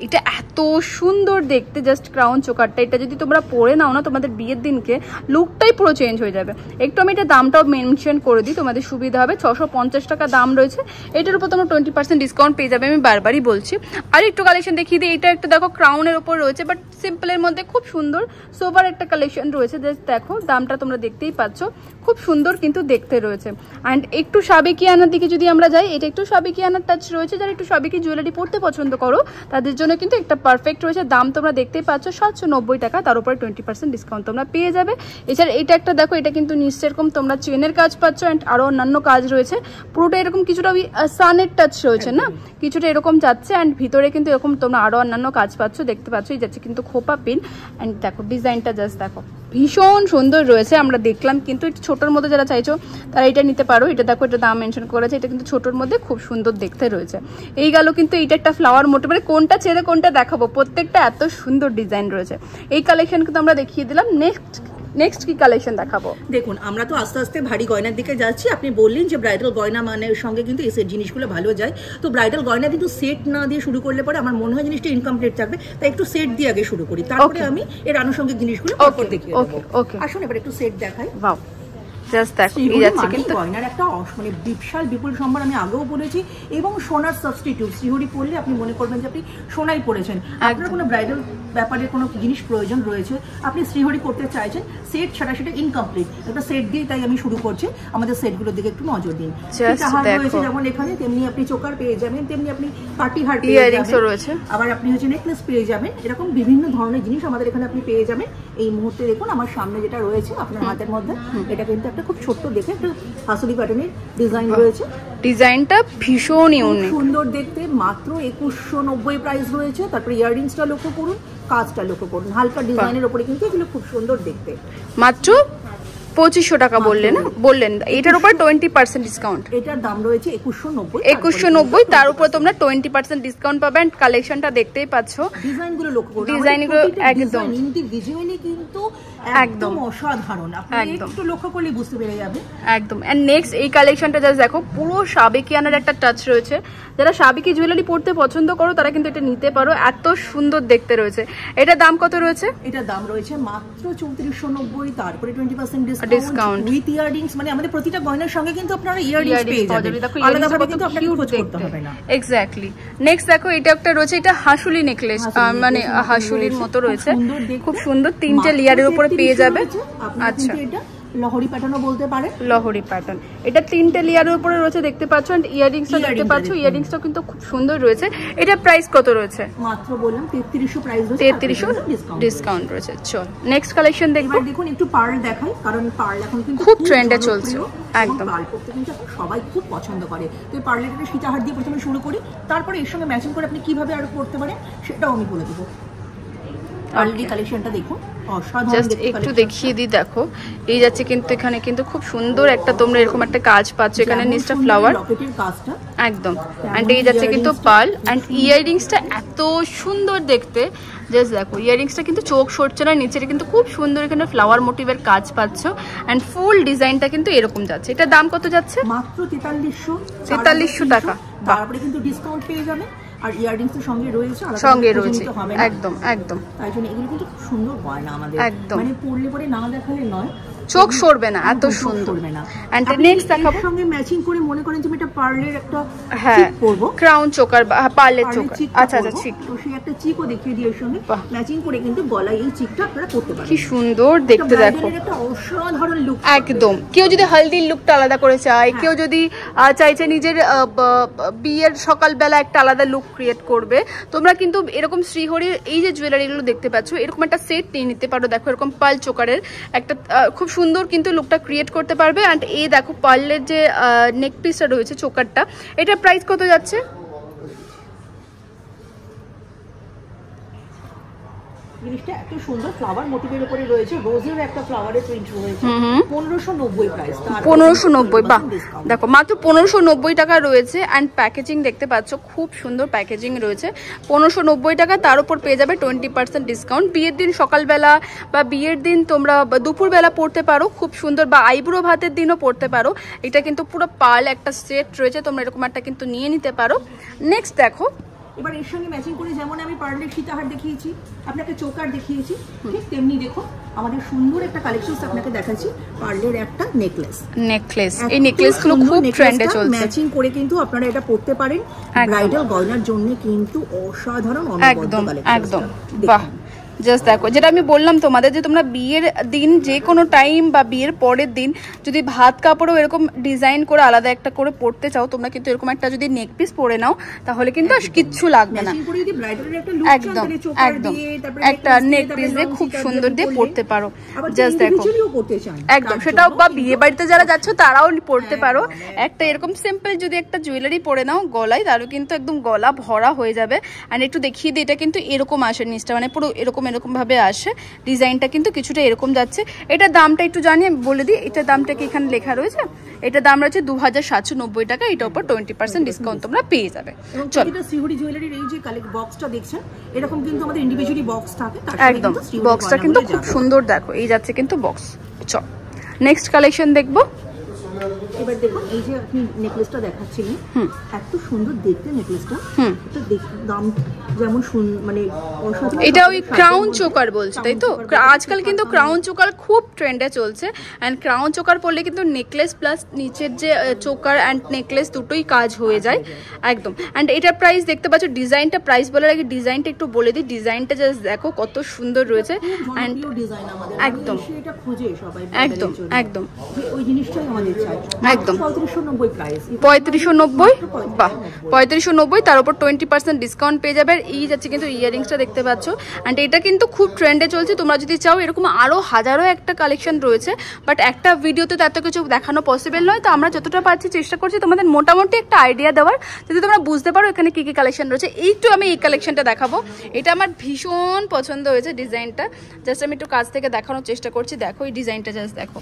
Speaker 1: এটা এত সুন্দর দেখতে। জাস্ট ক্রাউন চোকারটা, এটা যদি তোমরা পরে নাও না তোমাদের বিয়ের দিনকে, লুকটাই পুরো চেঞ্জ হয়ে যাবে। একটু আমি এটা দামটাও মেনশন করে দিই, তোমাদের সুবিধা হবে। 650 টাকা দাম রয়েছে, এটার উপর তোমরা 20% ডিসকাউন্ট পেয়ে যাবে, আমি বারবারই বলছি। আর একটু কালেকশন দেখিয়ে দিই। এটা একটা দেখো ক্রাউনের ওপর রয়েছে, বাট সিম্পলের মধ্যে খুব সুন্দর সোবার একটা কালেকশন রয়েছে। জাস্ট দেখো দামটা তোমরা দেখতেই পাচ্ছ, খুব সুন্দর কিন্তু দেখতে রয়েছে। অ্যান্ড একটু সাবেকিয়ানার দিকে যদি আমরা যাই, এটা একটু সাবেকিয়ানার টাচ রয়েছে। যারা একটু সাবেকি জুয়েলারি পরতে পছন্দ করো তাদের জন্য কিন্তু একটা পারফেক্ট রয়েছে। দাম তোমরা দেখতেই পাচ্ছ 790 টাকা, তার উপরে 20% ডিসকাউন্ট তোমরা পেয়ে যাবে। এছাড়া এটা একটা দেখো, এটা কিন্তু নিশ্চয় এরকম তোমরা চেনের কাজ পাচ্ছ, অ্যান্ড আরো অন্যান্য কাজ রয়েছে। পুরোটা এরকম কিছুটা সানের টাচ রয়েছে না, কিছুটা এরকম যাচ্ছে। অ্যান্ড ভিতরে কিন্তু এরকম তোমরা আরো অন্যান্য কাজ পাচ্ছ, দেখতে পাচ্ছ। এই যাচ্ছে কিন্তু খোপা পিন। অ্যান্ড দেখো ডিজাইনটা জাস্ট দেখো, ভীষণ সুন্দর রয়েছে। আমরা দেখলাম কিন্তু একটু ছোটোর মধ্যে যারা চাইছো তারা এটা নিতে পারো। এটা দেখো, এটা দাম মেনশন করেছে, এটা কিন্তু ছোটোর মধ্যে খুব সুন্দর দেখতে রয়েছে। এই গেল কিন্তু এইটা একটা ফ্লাওয়ার মোটিভ, মানে কোনটা ছেড়ে কোনটা দেখাবো, প্রত্যেকটা এত সুন্দর ডিজাইন রয়েছে। এই কালেকশন কিন্তু আমরা দেখিয়ে দিলাম। নেক্সট কি কালেকশন দেখাবো?
Speaker 2: দেখুন, আমরা তো আস্তে আস্তে ভারী গয়নার দিকে যাচ্ছি। আপনি বললেন যে ব্রাইডাল গয়না মানের সঙ্গে কিন্তু এই সেট জিনিসগুলো ভালো যায়। তো ব্রাইডাল গয়না কিন্তু সেট না দিয়ে শুরু করলে পরে আমার মনে হয় জিনিসটা ইনকমপ্লিট থাকবে, তাই একটু সেট দিয়ে আগে শুরু করি, তারপরে আমি এর আনুষঙ্গিক জিনিসগুলো দেখিয়ে দেবো। আসুন এবার একটু সেট দেখাই।
Speaker 1: ওয়াও, জাস্ট দেখো এই যাচ্ছে কিন্তু
Speaker 2: গয়নার একটা মানে বিশাল বিপুল সম্ভার, আমি আগেও বলেছি। এবং সোনার সাবস্টিটিউট শ্রীহরি পরলে আপনি মনে করবেন যে আপনি সোনাই পরেছেন। আপনার কোনো ব্রাইডাল ব্যাপারে কোনো জিনিস প্রয়োজন রয়েছে, আপনি শ্রীহরি করতে চাইছেন, সেট ছাড়া সেটা ইনকমপ্লিট। একটা সেট দিয়ে তাই আমি শুরু করছি। আমাদের সেটগুলোর দিকে একটু নজর দিন। হার রয়েছে যেমন এখানে, তেমনি আপনি চোকার পেয়ে যাবেন, তেমনি আপনি পার্টি হার পেয়ে যাবেন, আবার আপনি হচ্ছে নেকলেস পেয়ে যাবেন। এরকম বিভিন্ন ধরনের জিনিস আমাদের এখানে আপনি পেয়ে যাবেন। এই মুহূর্তে দেখুন আমার সামনে যেটা রয়েছে আপনার হাতের মধ্যে, এটা কিন্তু একটা খুব ছোট্ট দেখে একটা হাসুলি প্যাটার্নের ডিজাইন রয়েছে।
Speaker 1: ডিজাইনটা ভীষণ ইউনিক,
Speaker 2: সুন্দর দেখতে। মাত্র 2190 প্রাইস রয়েছে। তারপরে ইয়াররিংসটা লক্ষ্য করুন, কাজটা লক্ষ্য করুন, হালকা ডিজাইনের উপরে কিন্তু এগুলো খুব সুন্দর দেখতে।
Speaker 1: মাত্র 2500 টাকা বললেন। এটার উপর 20% ডিসকাউন্ট।
Speaker 2: এটার দাম রয়েছে 2190।
Speaker 1: 2190, তার উপর তোমরা 20% ডিসকাউন্ট পাবে। এন্ড কালেকশনটা দেখতেই পাচ্ছো,
Speaker 2: ডিজাইনগুলো লক্ষ্য করুন,
Speaker 1: ডিজাইনগুলো একদম
Speaker 2: ইন্ডিভিজুয়ালি কিন্তু একদম অসাধারণ। আপনি একটু লক্ষ্য করলে বুঝতে পেরে যাবে
Speaker 1: একদম। এন্ড নেক্সট এই কালেকশনটা জাস্ট দেখো, পুরো সাবেকিয়ানার একটা টাচ রয়েছে। যারা সাবেকি জুয়েলারি পড়তে পছন্দ করো তারা কিন্তু এটা নিতে পারো, এত সুন্দর দেখতে রয়েছে। এটার দাম কত রয়েছে?
Speaker 2: এটার দাম রয়েছে মাত্র 3490, তারপরে 20% ডিসকাউন্ট উইথ ইয়াররিংস। মানে আমাদের প্রতিটা গয়নার সঙ্গে কিন্তু আপনারা ইয়াররিংস পেয়ে যাবেন, আলাদাভাবে কিন্তু আপনাকে খরচ করতে হবে না।
Speaker 1: এক্স্যাক্টলি। নেক্সট দেখো, এটা একটা রয়েছে, এটা হাসুলি নেকলেস, মানে হাসুলির মতো রয়েছে, খুব সুন্দর, 3টে লেয়ারের উপরে পেয়ে যাবে। আচ্ছা,
Speaker 2: এটা লহরি প্যাটার্নও বলতে পারে,
Speaker 1: লহরি প্যাটার্ন। এটা 3টে লেয়ারের উপরে রয়েছে, দেখতে পাচ্ছ। এন্ড ইয়াররিংসটা দেখতে পাচ্ছ, ইয়াররিংসটা কিন্তু খুব সুন্দর রয়েছে। এটা প্রাইস কত রয়েছে?
Speaker 2: মাত্র বললাম 3300 প্রাইস রয়েছে,
Speaker 1: 3300 ডিসকাউন্ট রয়েছে। চল নেক্সট কালেকশন দেখবো।
Speaker 2: দেখুন একটু পার্ল দেখাই, কারণ পার্ল এখন কিন্তু
Speaker 1: খুব ট্রেন্ডে চলছে। একদম,
Speaker 2: পার্ল পরতে কিন্তু সবাই খুব পছন্দ করে। তো এই পার্লের একটা সীতাহার দিয়ে প্রথমে শুরু করি, তারপরে এর সঙ্গে ম্যাচিং করে আপনি কিভাবে আরো করতে পারেন সেটাও আমি বলে দেবো। পার্লের কালেকশনটা দেখুন,
Speaker 1: জাস্ট একটু দেখিয়ে দিই। দেখো এই যাচ্ছে কিন্তু, এখানে কিন্তু খুব সুন্দর একটা তোমরা এরকম একটা কাজ পাচ্ছ, এখানে নিচটা ফ্লাওয়ার একদম। এন্ড এই যাচ্ছে কিন্তু পার্ল। এন্ড ইয়াররিংসটা এত সুন্দর দেখতে, জাস্ট দেখো ইয়াররিংসটা কিন্তু চোখ সরছে না, নিচের কিন্তু খুব সুন্দর এখানে ফ্লাওয়ার মোটিভের কাজ পাচ্ছ। এন্ড ফুল ডিজাইনটা কিন্তু এরকম যাচ্ছে। এটার দাম কত যাচ্ছে?
Speaker 2: মাত্র
Speaker 1: 4300 টাকা।
Speaker 2: তারপরে কিন্তু ডিসকাউন্ট পেয়ে যাবেন। আর ইয়াররিংস তো সঙ্গে রয়েছে,
Speaker 1: একদম একদম।
Speaker 2: তাই জন্য এগুলো কিন্তু খুব সুন্দর গয়না আমাদের, মানে পরলে পরে না দেখালে নয়,
Speaker 1: চোখ সরবে না, এত সুন্দর। এন্ড নেক্সট দেখাবো,
Speaker 2: সঙ্গে ম্যাচিং করে মনে করেন যে এটা পার্লের একটা
Speaker 1: চিক করব, ক্রাউন চোকার পার্লের চোকার। আচ্ছা আচ্ছা, চিক।
Speaker 2: তো সেই একটা চিকও দেখিয়ে দিয়ে এর সঙ্গে ম্যাচিং করে কিন্তু গলায় এই চিকটা আপনারা করতে পারেন।
Speaker 1: কি সুন্দর দেখতে দেখো,
Speaker 2: একটা অসাধারণ লুক
Speaker 1: একদম। কেউ যদি হলদির লুকটা আলাদা করে চায়, কেউ যদি চাইছে নিজের বিয়ের সকালবেলা একটা আলাদা লুক ক্রিয়েট করবে, তোমরা কিন্তু এরকম শ্রীহরির এই যে জুয়েলারিগুলো দেখতে পাচ্ছ, এরকম একটা সেট নিয়ে নিতে পারো। দেখো এরকম পার্ল চোকারের একটা খুব সুন্দর কিন্তু লুকটা ক্রিয়েট করতে পারবে। অ্যান্ড এই দেখো পার্লের যে নেক পিসটা রয়েছে, চোকারটা, এটার প্রাইস কত যাচ্ছে?
Speaker 2: জিনিসটা এত সুন্দর ফ্লাওয়ার মোটিভের উপরে রয়েছে, রোজের একটা ফ্লাওয়ারের প্রিন্ট রয়েছে। 1590 প্রাইস।
Speaker 1: 1590, বাহ দেখো মাত্র 1590 টাকা রয়েছে। অ্যান্ড প্যাকেজিং দেখতে পাচ্ছ, খুব সুন্দর প্যাকেজিং রয়েছে। 1590 টাকা, তার উপর পেয়ে যাবে 20% ডিসকাউন্ট। বিয়ের দিন সকালবেলা বা বিয়ের দিন তোমরা দুপুরবেলা পড়তে পারো, খুব সুন্দর, বা আইব্রো ভাতের দিনও পড়তে পারো। এটা কিন্তু পুরো পার্ল একটা সেট রয়েছে, তোমরা এরকম একটা কিন্তু নিয়ে নিতে পারো। নেক্সট দেখো,
Speaker 2: এবার এর সঙ্গে ম্যাচিং করে যেমন আমি পার্লের সীতাহার দেখিয়েছি, আপনাকে চোকার দেখিয়েছি, ঠিক তেমনি দেখো আমাদের সুন্দর একটা কালেকশন আপনাকে দেখাচ্ছি, পার্লের একটা নেকলেস।
Speaker 1: এই নেকলেসগুলো খুব ট্রেন্ডে চলছে।
Speaker 2: ম্যাচিং করে কিন্তু আপনারা এটা পরতে পারেন, ব্রাইডাল গয়নার জন্য কিন্তু অসাধারণ অনবদ্য কালেকশন।
Speaker 1: একদম, বাহ। জাস্ট দেখো, যেটা আমি বললাম তোমাদের, যে তোমরা বিয়ের দিন যে কোনো টাইম বা বিয়ের পরের দিন যদি ভাত কাপড়ও এরকম ডিজাইন করে আলাদা একটা করে পরতে চাও, তোমরা কিন্তু এরকম একটা যদি নেক পিস পরে নাও, তাহলে কিন্তু আর কিচ্ছু লাগবে না। একদম একদম, একটা নেক পিস দিয়ে খুব সুন্দর দিয়ে পরতে পারো। জাস্ট দেখো, একদম সেটাও, বা বিয়ে বাড়িতে যারা যাচ্ছ তারাও পরতে পারো। একটা এরকম সিম্পল যদি একটা জুয়েলারি পরে নাও গলায়, তাহলে কিন্তু একদম গলা ভরা হয়ে যাবে। আর একটু দেখিয়ে দিই, এটা কিন্তু এরকম আসে নিচটা, মানে পুরো এরকম এরকম ভাবে আসে। ডিজাইনটা কিন্তু কিছুটা এরকম যাচ্ছে। এটার দামটা একটু জানি আমি বলে দিই, এটার দামটা কি এখানে লেখা রয়েছে, এটার দাম রয়েছে 2790 টাকা। এটার উপর 20% ডিসকাউন্ট তোমরা পেয়ে যাবে। চলো,
Speaker 2: এটা শ্রীহরি জুয়েলারির এই যে কালেক্ট বক্সটা দেখছেন, এরকম কিন্তু আমাদের ইন্ডিভিজুয়ালি বক্স থাকে,
Speaker 1: একদম বক্সটা কিন্তু খুব সুন্দর, দেখো এই যাচ্ছে কিন্তু বক্স। চল নেক্সট কালেকশন দেখবো।
Speaker 2: এবার দেখুন এই যে আপনি নেকলেসটা দেখাচ্ছিলেন, এত সুন্দর দেখতে নেকলেসটা। এটা দাম যেমন মানে
Speaker 1: এটা ওই ক্রাউন চোকার বলছে, তাই তো? আজকাল কিন্তু ক্রাউন চোকার খুব ট্রেন্ডে চলছে। অ্যান্ড ক্রাউন চোকার পরলে কিন্তু নেকলেস প্লাস নিচের যে চোকার অ্যান্ড নেকলেস দুটোই কাজ হয়ে যায় একদম। অ্যান্ড এটার প্রাইস দেখতে পাচ্ছ, ডিজাইনটা প্রাইস বলার আগে ডিজাইনটা একটু বলে দিই। ডিজাইনটা জাস্ট দেখো কত সুন্দর রয়েছে। অ্যান্ড একদম একদম একদম
Speaker 2: ওই জিনিসটাই আমাদের চাই।
Speaker 1: একদম
Speaker 2: 3590 প্রাইস,
Speaker 1: 3590। বাহ, 3590, তার উপর 20% ডিসকাউন্ট পেয়ে যাবে। আর এই যাচ্ছে কিন্তু ইয়াররিংসটা দেখতে পাচ্ছ। অ্যান্ড এটা কিন্তু খুব ট্রেন্ডে চলছে। তোমরা যদি চাও এরকম আরো হাজারো একটা কালেকশন রয়েছে, বাট একটা ভিডিওতে তো এত কিছু দেখানো পসিবল নয়। তো আমরা যতটা পারছি চেষ্টা করছি তোমাদের মোটামুটি একটা আইডিয়া দেওয়ার, যদি তোমরা বুঝতে পারো এখানে কি কি কালেকশন রয়েছে। একটু আমি এই কালেকশনটা দেখাবো। এটা আমার ভীষণ পছন্দ হয়েছে ডিজাইনটা। জাস্ট আমি একটু কাছ থেকে দেখানোর চেষ্টা করছি। দেখো এই ডিজাইনটা জাস্ট দেখো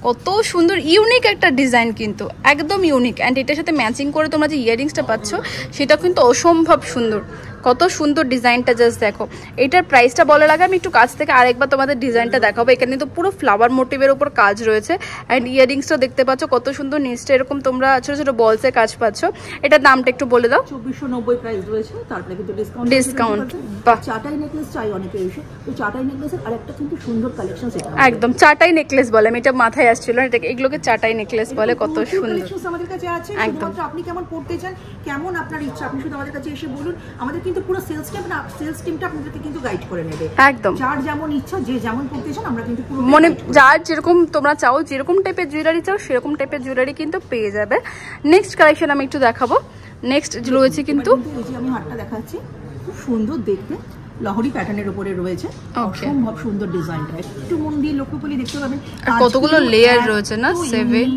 Speaker 1: কত সুন্দর, ইউনিক একটা ডিজাইন কিন্তু একদম ইউনিক। অ্যান্ড এটার সাথে ম্যাচিং করে তোমরা যে ইয়াররিংসটা পাচ্ছ সেটা কিন্তু অসম্ভব সুন্দর। কত সুন্দর ডিজাইনটা জাস্ট দেখো। এটার প্রাইসটা বলার আগে আমি একটু কাছ থেকে আরেকবার তোমাদের ডিজাইনটা দেখাবো। এখানে তো পুরো ফ্লাওয়ার মোটিভের উপর কাজ রয়েছে। অ্যান্ড ইয়াররিংসটা দেখতে পাচ্ছ কত সুন্দর, নিচটা এরকম তোমরা ছোট ছোট বলসের কাজ পাচ্ছ। এটার দামটা একটু বলে দাও।
Speaker 2: 2490 প্রাইস রয়েছে, তারপরে কিন্তু
Speaker 1: ডিসকাউন্ট। বাহ,
Speaker 2: চাটাই নেকলেস চাই অনেকে এসে, তো চাটাই নেকলেসের আরেকটা কিন্তু সুন্দর কালেকশন সেটা
Speaker 1: একদম চাটাই নেকলেস বলে। আমি এটা মাথায় আসছিল, এগুলোকে চাটাই নেকলেস বলে। কত সুন্দর
Speaker 2: আমাদের কাছে আছে। শুধুমাত্র আপনি কেমন পড়তে চান, কেমন আপনার ইচ্ছা, আপনি শুধু আমাদের কাছে এসে বলুন। আমাদের কিন্তু পুরো সেলস টিমটা আপনাদেরকে কিন্তু গাইড করে নেবে
Speaker 1: একদম।
Speaker 2: যার যেমন ইচ্ছা, যে যেমন পড়তে চান, আমরা কিন্তু পুরো
Speaker 1: মানে যার যেরকম তোমরা চাও, যেরকম টাইপের জুয়েলারি চাও সেরকম টাইপের জুয়েলারি কিন্তু পেয়ে যাবে। নেক্সট কালেকশন আমি একটু দেখাবো। নেক্সট রয়েছে কিন্তু
Speaker 2: এই যে আমি হারটা দেখাচ্ছি, খুব সুন্দর দেখতে, লহরি প্যাটার্নের উপরে রয়েছে। অসম্ভব সুন্দর ডিজাইনটা, একটু মন দিয়ে লক্ষ্য করলে দেখতে পাবেন
Speaker 1: কতগুলো লেয়ার রয়েছে না, 7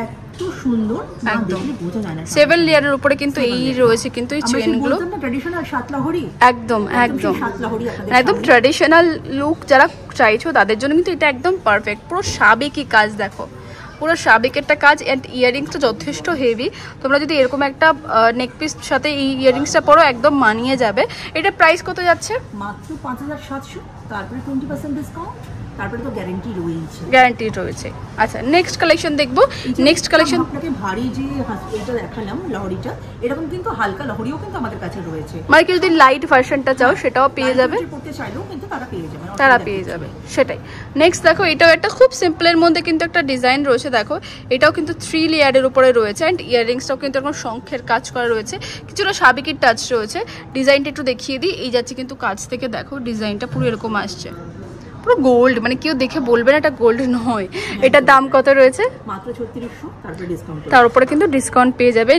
Speaker 2: এত সুন্দর,
Speaker 1: একদম
Speaker 2: বোঝা যায় না।
Speaker 1: 7 লেয়ারের উপরে কিন্তু এই রয়েছে কিন্তু এই চেইনগুলো।
Speaker 2: ট্র্যাডিশনাল সাত লহরি,
Speaker 1: একদম একদম একদম ট্র্যাডিশনাল লুক যারা চাইছো তাদের জন্য কিন্তু এটা একদম পারফেক্ট। পুরো সাবেকি কাজ দেখো, পুরো সাবেক একটা কাজ। অ্যান্ড ইয়াররিংসটা যথেষ্ট হেভি। তোমরা যদি এরকম একটা নেকপিস সাথে এই ইয়াররিংসটা পরো একদম মানিয়ে যাবে। এটা প্রাইস কত যাচ্ছে?
Speaker 2: মাত্র 5700, তারপরে 20% ডিসকাউন্ট, তারপরে তো গ্যারান্টি রয়েছে।
Speaker 1: গ্যারান্টি রয়েছে। আচ্ছা নেক্সট কালেকশন দেখবো। নেক্সট কালেকশন
Speaker 2: আপনাকে ভারী যে এটা দেখালাম লহরিটা, এরকম কিন্তু হালকা লহরিও কিন্তু আমাদের কাছে রয়েছে।
Speaker 1: মানে কি যদি লাইট ভার্সনটা চাও সেটাও পেয়ে যাবে,
Speaker 2: পড়তে চাইলেও কিন্তু
Speaker 1: তারা পেয়ে যাবে সেটাই। নেক্সট দেখো, এটাও একটা খুব সিম্পলের মধ্যে কিন্তু একটা ডিজাইন রয়েছে। দেখো এটাও কিন্তু 3 লেয়ারের উপরে রয়েছে। অ্যান্ড ইয়াররিংসটাও কিন্তু এরকম শঙ্খের কাজ করা রয়েছে, কিছুটা সাবেকির টাচ রয়েছে। ডিজাইনটা একটু দেখিয়ে দিই। এই যাচ্ছে কিন্তু কাজ থেকে দেখো ডিজাইনটা পুরো এরকম আসছে, পুরো গোল্ড, মানে কেউ দেখে বলবে না এটা গোল্ড নয়। এটার দাম কত রয়েছে?
Speaker 2: মাত্র 3600, তারপরে ডিসকাউন্ট,
Speaker 1: তার উপরে কিন্তু ডিসকাউন্ট পেয়ে যাবে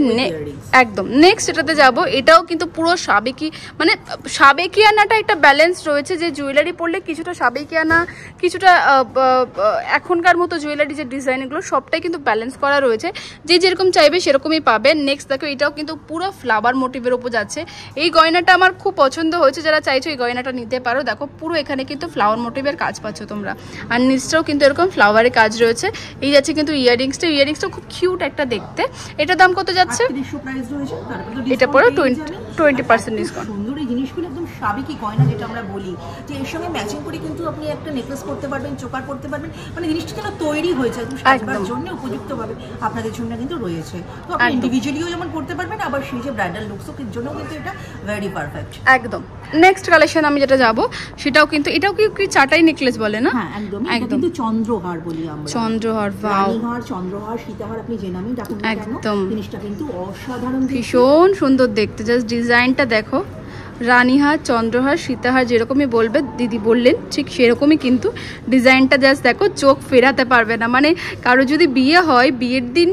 Speaker 1: একদম। নেক্সট এটাতে যাব। এটাও কিন্তু পুরো সাবেকি, মানে সাবেকিয়ানাটা একটা ব্যালেন্স রয়েছে, যে জুয়েলারি পরলে কিছুটা সাবেকিয়ানা, কিছুটা এখনকার মতো জুয়েলারি যে ডিজাইনগুলো সবটাই কিন্তু ব্যালেন্স করা রয়েছে। যে যেরকম চাইবে সেরকমই পাবে। নেক্সট দেখো, এটাও কিন্তু পুরো ফ্লাওয়ার মোটিভের উপর যাচ্ছে। এই গয়নাটা আমার খুব পছন্দ হয়েছে, যারা চাইছো এই গয়নাটা নিতে পারো। দেখো পুরো এখানে কিন্তু ফ্লাওয়ার মোটিভের কাজ পাচ্ছ তোমরা। আর নিচটাও কিন্তু এরকম ফ্লাওয়ারের কাজ রয়েছে। এই যাচ্ছে কিন্তু ইয়াররিংসটা খুব কিউট একটা দেখতে। এটার দাম কত যাচ্ছে?
Speaker 2: 3800 প্রাইস রয়েছে, তারপরে
Speaker 1: এটা পরে 20% ডিসকাউন্ট।
Speaker 2: সুন্দর এই জিনিসগুলো একদম সাবেকি গয়না যেটা আমরা বলি, যে এর সঙ্গে ম্যাচিং করে কিন্তু আপনি একটা নেকলেস পরতে পারবেন, চোকার পরতে পারবেন, মানে জিনিসটা যেন তৈরি হয়েছে একদম সাজবার জন্য উপযুক্তভাবে আপনাদের জন্য কিন্তু রয়েছে। তো আপনি ইন্ডিভিজুয়ালিও যেমন করতে পারবেন, আবার সেই যে ব্রাইডাল লুকসও জন্য কিন্তু এটা ভেরি পারফেক্ট
Speaker 1: একদম। নেক্সট কালেকশন আমি যেটা যাব সেটাও কিন্তু, এটাও কি চাটাই নেকলেস বলে না?
Speaker 2: হ্যাঁ একদম, এটা কিন্তু চন্দ্রহার বলি আমরা।
Speaker 1: চন্দ্রহার, ওয়াও,
Speaker 2: রানীহার, চন্দ্রহার, সীতাহার, আপনি যে নামই ডাকুন না কেন, জিনিসটা কিন্তু অসাধারণ,
Speaker 1: ভীষণ সুন্দর দেখতে। জাস্ট ডিজাইনটা দেখো, রানীহার, চন্দ্রহার, সীতাহার যেরকমই বলবে দিদি বললেন ঠিক সেরকমই কিন্তু ডিজাইনটা। জাস্ট দেখো, চোখ ফেরাতে পারবে না। মানে কারো যদি বিয়ে হয়, বিয়ের দিন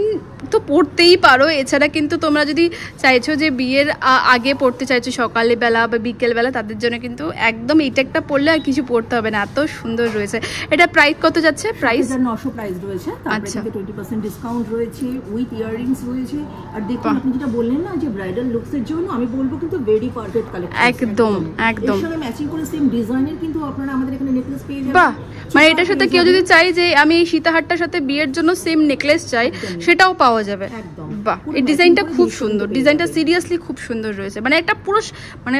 Speaker 1: তো পড়তেই পারো। এছাড়া কিন্তু তোমরা যদি চাইছো যে বিয়ের আগে পড়তে চাইছো সকালবেলা বা বিকেলবেলা, তাদের জন্য কিন্তু একদম এটা একটা পড়লে আর কিছু পড়তে হবে না, এত সুন্দর রয়েছে। এটা প্রাইস কত যাচ্ছে? প্রাইস
Speaker 2: 900 প্রাইস রয়েছে,
Speaker 1: আচ্ছা
Speaker 2: 20% ডিসকাউন্ট রয়েছে, উইথ ইয়াররিংস রয়েছে। আর দেখুন আপনি যেটা বললেন না যে ব্রাইডাল লুকসের জন্য, আমি বলবো কিন্তু ভেরি পারফেক্ট কালেকশন,
Speaker 1: একদম একদম।
Speaker 2: এর সঙ্গে ম্যাচিং করে সেম ডিজাইনের কিন্তু আপনারা আমাদের এখানে নেকলেস পেয়ে যাবেন।
Speaker 1: বাহ, মানে এটার সাথে কেউ যদি চাই যে আমি এই সীতাহারটার সাথে বিয়ের জন্য সেম নেকলেস চাই, সেটাও পাওয়া যাবে।
Speaker 2: একদম।
Speaker 1: বাহ, এই ডিজাইনটা খুব সুন্দর, ডিজাইনটা সিরিয়াসলি খুব সুন্দর রয়েছে। মানে একটা পুরো মানে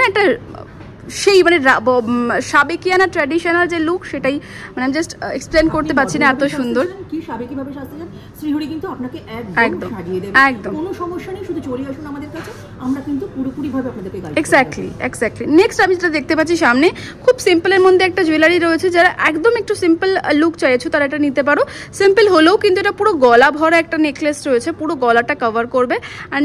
Speaker 1: একটা সেই মানে সাবেকিয়ানা ট্র্যাডিশনাল যে লুক, সেটাই মানে আমি জাস্ট এক্সপ্লেন করতে পারছি না, এত সুন্দর।
Speaker 2: কি সাবেকি ভাবে সাজতে চান, শ্রীহরি কিন্তু আপনাকে একদম সাজিয়ে দেবে,
Speaker 1: একদম
Speaker 2: কোনো সমস্যা নেই। শুধু চলে আসুন আমাদের কাছে, আমরা কিন্তু পুরোপুরি ভাবে আপনাদেরকে গাইড করব।
Speaker 1: এক্স্যাক্টলি। নেক্সট আমি যেটা দেখতে পাচ্ছি সামনে, খুব সিম্পলের মধ্যে একটা জুয়েলারি রয়েছে। যারা একদম একটু সিম্পল লুক চাইছো তারা এটা নিতে পারো। সিম্পল হলেও কিন্তু এটা পুরো গলা ভরা একটা নেকলেস রয়েছে, পুরো গলাটা কভার করবে। আর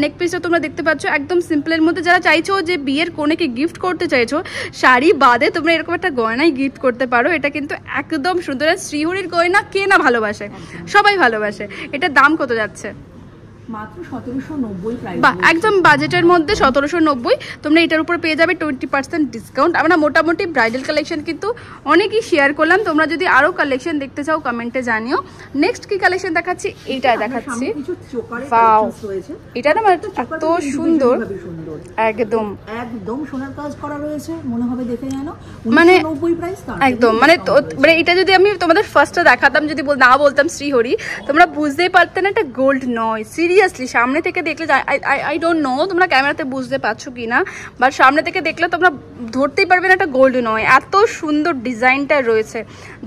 Speaker 1: নেক পিসটা তোমরা দেখতে পাচ্ছ একদম সিম্পলের মধ্যে। যারা চাইছো যে বিয়ের কোনেকে গিফট করতে চাইছো, শাড়ি বাদে তোমরা এরকম একটা গয়নাই গিফট করতে পারো। এটা কিন্তু একদম সুন্দর। শ্রীহরির গয়না কে না ভালোবাসে, সবাই ভালোবাসে। এটার দাম কত যাচ্ছে?
Speaker 2: মাত্র 1790 প্রাইস।
Speaker 1: বাহ, একদম বাজেটের মধ্যে 1790 তোমরা এটার উপর পেয়ে যাবে 20% ডিসকাউন্ট। আমরা মোটামুটি ব্রাইডাল কালেকশন কিন্তু অনেকই শেয়ার করলাম। তোমরা যদি আরো কালেকশন দেখতে চাও কমেন্টে জানিও। নেক্সট কি কালেকশন দেখাচ্ছি? এইটা দেখাচ্ছি। ওয়াও, এটা না এত সুন্দর, একদম
Speaker 2: একদম সোনার কাজ করা রয়েছে, মনে হবে দেখে জানো
Speaker 1: মানে
Speaker 2: 90 প্রাইস।
Speaker 1: একদম মানে এটা যদি আমি তোমাদের ফার্স্টে দেখাতাম, যদি না বলতাম শ্রীহরি, তোমরা বুঝতেই পারতে না এটা গোল্ড নয়। সিরিয়াসলি সামনে থেকে দেখলে, আই ডোন্ট নো তোমরা ক্যামেরাতে বুঝতে পারছো কি না, বাট সামনে থেকে দেখলে তোমরা ধরতেই পারবে না এটা গোল্ড নয়। এত সুন্দর ডিজাইনটা রয়েছে,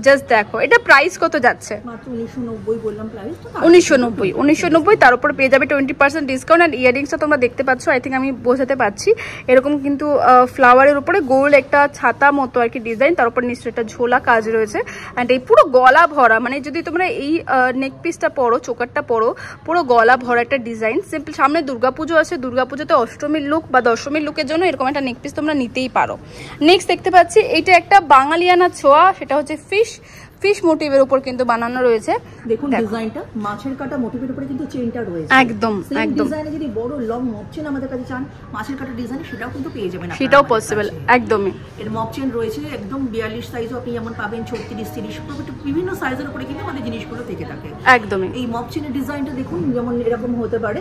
Speaker 1: জাস্ট দেখো। এটা প্রাইস কত যাচ্ছে?
Speaker 2: মাত্র 1990 বললাম প্রাইস।
Speaker 1: 1990 তার উপর পেয়ে যাবে 20% ডিসকাউন্ট। আর ইয়ারিংসটা তোমরা দেখতে পাচ্ছ, আই থিঙ্ক আমি বোঝাতে পারছি, এরকম কিন্তু ফ্লাওয়ারের উপরে গোল্ড একটা ছাতা মতো আর কি ডিজাইন, তার উপর নিশ্চয়ই একটা ঝোলা কাজ রয়েছে। অ্যান্ড এই পুরো গলা ভরা, মানে যদি তোমরা এই নেক পিসটা পরো, চোকারটা পরো, পুরো গলা ভরা একটা ডিজাইন। সিম্পল। সামনে দুর্গাপুজো আছে, দুর্গাপুজোতে অষ্টমীর লুক বা দশমীর লুকের জন্য এরকম একটা নেক পিস তোমরা নিতেই পারো। নেক্সট দেখতে পাচ্ছি এটা একটা বাঙালিয়ানা ছোঁয়া, সেটা হচ্ছে ফিশ মোটিভের উপর কিন্তু বানানো রয়েছে।
Speaker 2: দেখুন ডিজাইনটা মাছের কাটা মোটিভের উপরে কিন্তু চেইনটা রয়েছে।
Speaker 1: একদম একদম।
Speaker 2: ডিজাইনে যদি বড় লং মপ চেইন আমাদের কাছে চান মাছের কাটা ডিজাইন, সেটাও কিন্তু পেয়ে যাবেন,
Speaker 1: সেটাও পসিবল। একদমই।
Speaker 2: এর মপ চেইন রয়েছে একদম 42 সাইজও আপনি যেমন পাবেন, 36, 30, বিভিন্ন সাইজের উপরে কিন্তু আমাদের জিনিসগুলো থেকে থাকে।
Speaker 1: একদমই।
Speaker 2: এই মপ চেইনের ডিজাইনটা দেখুন, যেমন এরকম হতে পারে।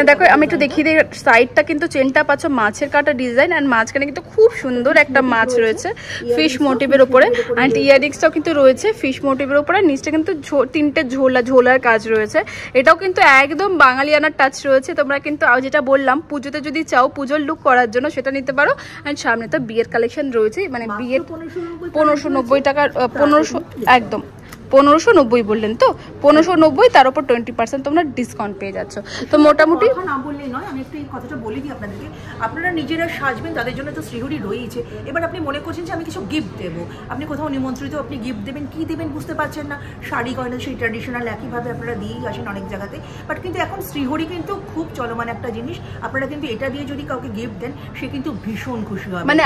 Speaker 1: দেখো আমি একটু দেখিয়ে দিই, সাইডটা কিন্তু চেনটা পাচ্ছ মাছের কাটা ডিজাইন, আর মাঝখানে কিন্তু খুব সুন্দর একটা মাছ রয়েছে ফিশ মোটিভের উপরে। অ্যান্ড ইয়ারিংসটাও কিন্তু রয়েছে ফিশ মোটিভের উপরে। নিচটা কিন্তু তিনটে ঝোলার কাজ রয়েছে। এটাও কিন্তু একদম বাঙালিয়ানার টাচ রয়েছে। তোমরা কিন্তু যেটা বললাম, পুজোতে যদি চাও পুজোর লুক করার জন্য সেটা নিতে পারো। অ্যান্ড সামনে তো বিয়ের কালেকশন রয়েছে, মানে বিয়ের 1590 টাকার 1500 একদম 1590 বললেন তো, 1590 তার উপর 20% তোমরা ডিসকাউন্ট পেয়ে যাচ্ছ। তো মোটামুটি
Speaker 2: না বললেই নয়, আমি একটু এই কথাটা বলে দিই আপনাদেরকে। আপনারা নিজেরা সাজবেন, তাদের জন্য তো শ্রীহরি রয়েছে। এবার আপনি মনে করছেন যে আমি কিছু গিফট দেবো, আপনি কোথাও নিমন্ত্রিত, আপনি গিফট দেবেন, কি দেবেন বুঝতে পারছেন না। শাড়ি গয়না সেই ট্র্যাডিশনাল একইভাবে আপনারা দিয়েই আসেন অনেক জায়গাতে, বাট কিন্তু এখন শ্রীহরি কিন্তু খুব চলমান একটা জিনিস। আপনারা কিন্তু এটা দিয়ে যদি কাউকে গিফট দেন, সে কিন্তু ভীষণ খুশি হবে।
Speaker 1: মানে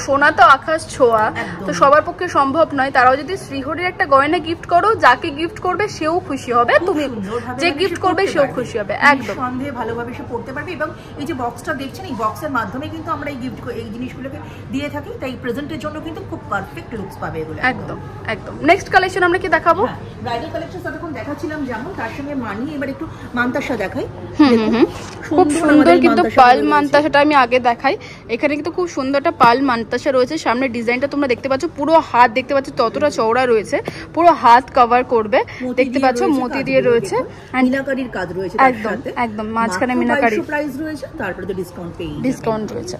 Speaker 1: সোনা তো আকাশ ছোঁয়া, তো সবার পক্ষে সম্ভব নয়। তারাও যদি শ্রীহরির একটা গয়না গিফট করো, যাকে গিফট করবে সেও খুশি হবে, তুমি যে গিফট করবে সেও খুশি হবে। একদম
Speaker 2: সন্দেহে ভালোভাবে সে পড়তে পারবে। এবং এই যে বক্সটা দেখছেন, এই বক্সের মাধ্যমে কিন্তু আমরা এই জিনিসগুলোকে দিয়ে থাকি, তাই প্রেজেন্টের জন্য কিন্তু খুব পারফেক্ট লুকস পাবে এগুলো।
Speaker 1: একদম একদম। নেক্সট কালেকশন আমরা কি দেখাবো?
Speaker 2: ব্রাইডাল কালেকশন ততক্ষণ দেখাচ্ছিলাম, যেমন তার সঙ্গে মানি। এবার একটু মান্তাসা দেখাই।
Speaker 1: খুব সুন্দর কিন্তু পাল মান্তাসাটা আমি আগে দেখাই। এখানে কিন্তু খুব সুন্দর একটা পাল মান্তাসা রয়েছে। সামনে ডিজাইনটা তোমরা দেখতে পাচ্ছ, পুরো হাত দেখতে পাচ্ছ ততটা চওড়া রয়েছে, পুরো হাত কভার করবে। দেখতে পাচ্ছ মতি দিয়ে রয়েছে,
Speaker 2: মিনাকারির কাজ রয়েছে
Speaker 1: একদম একদম। মাঝখানে মিনাকারি
Speaker 2: প্রাইস রয়েছে, তারপরে তো
Speaker 1: ডিসকাউন্ট রয়েছে।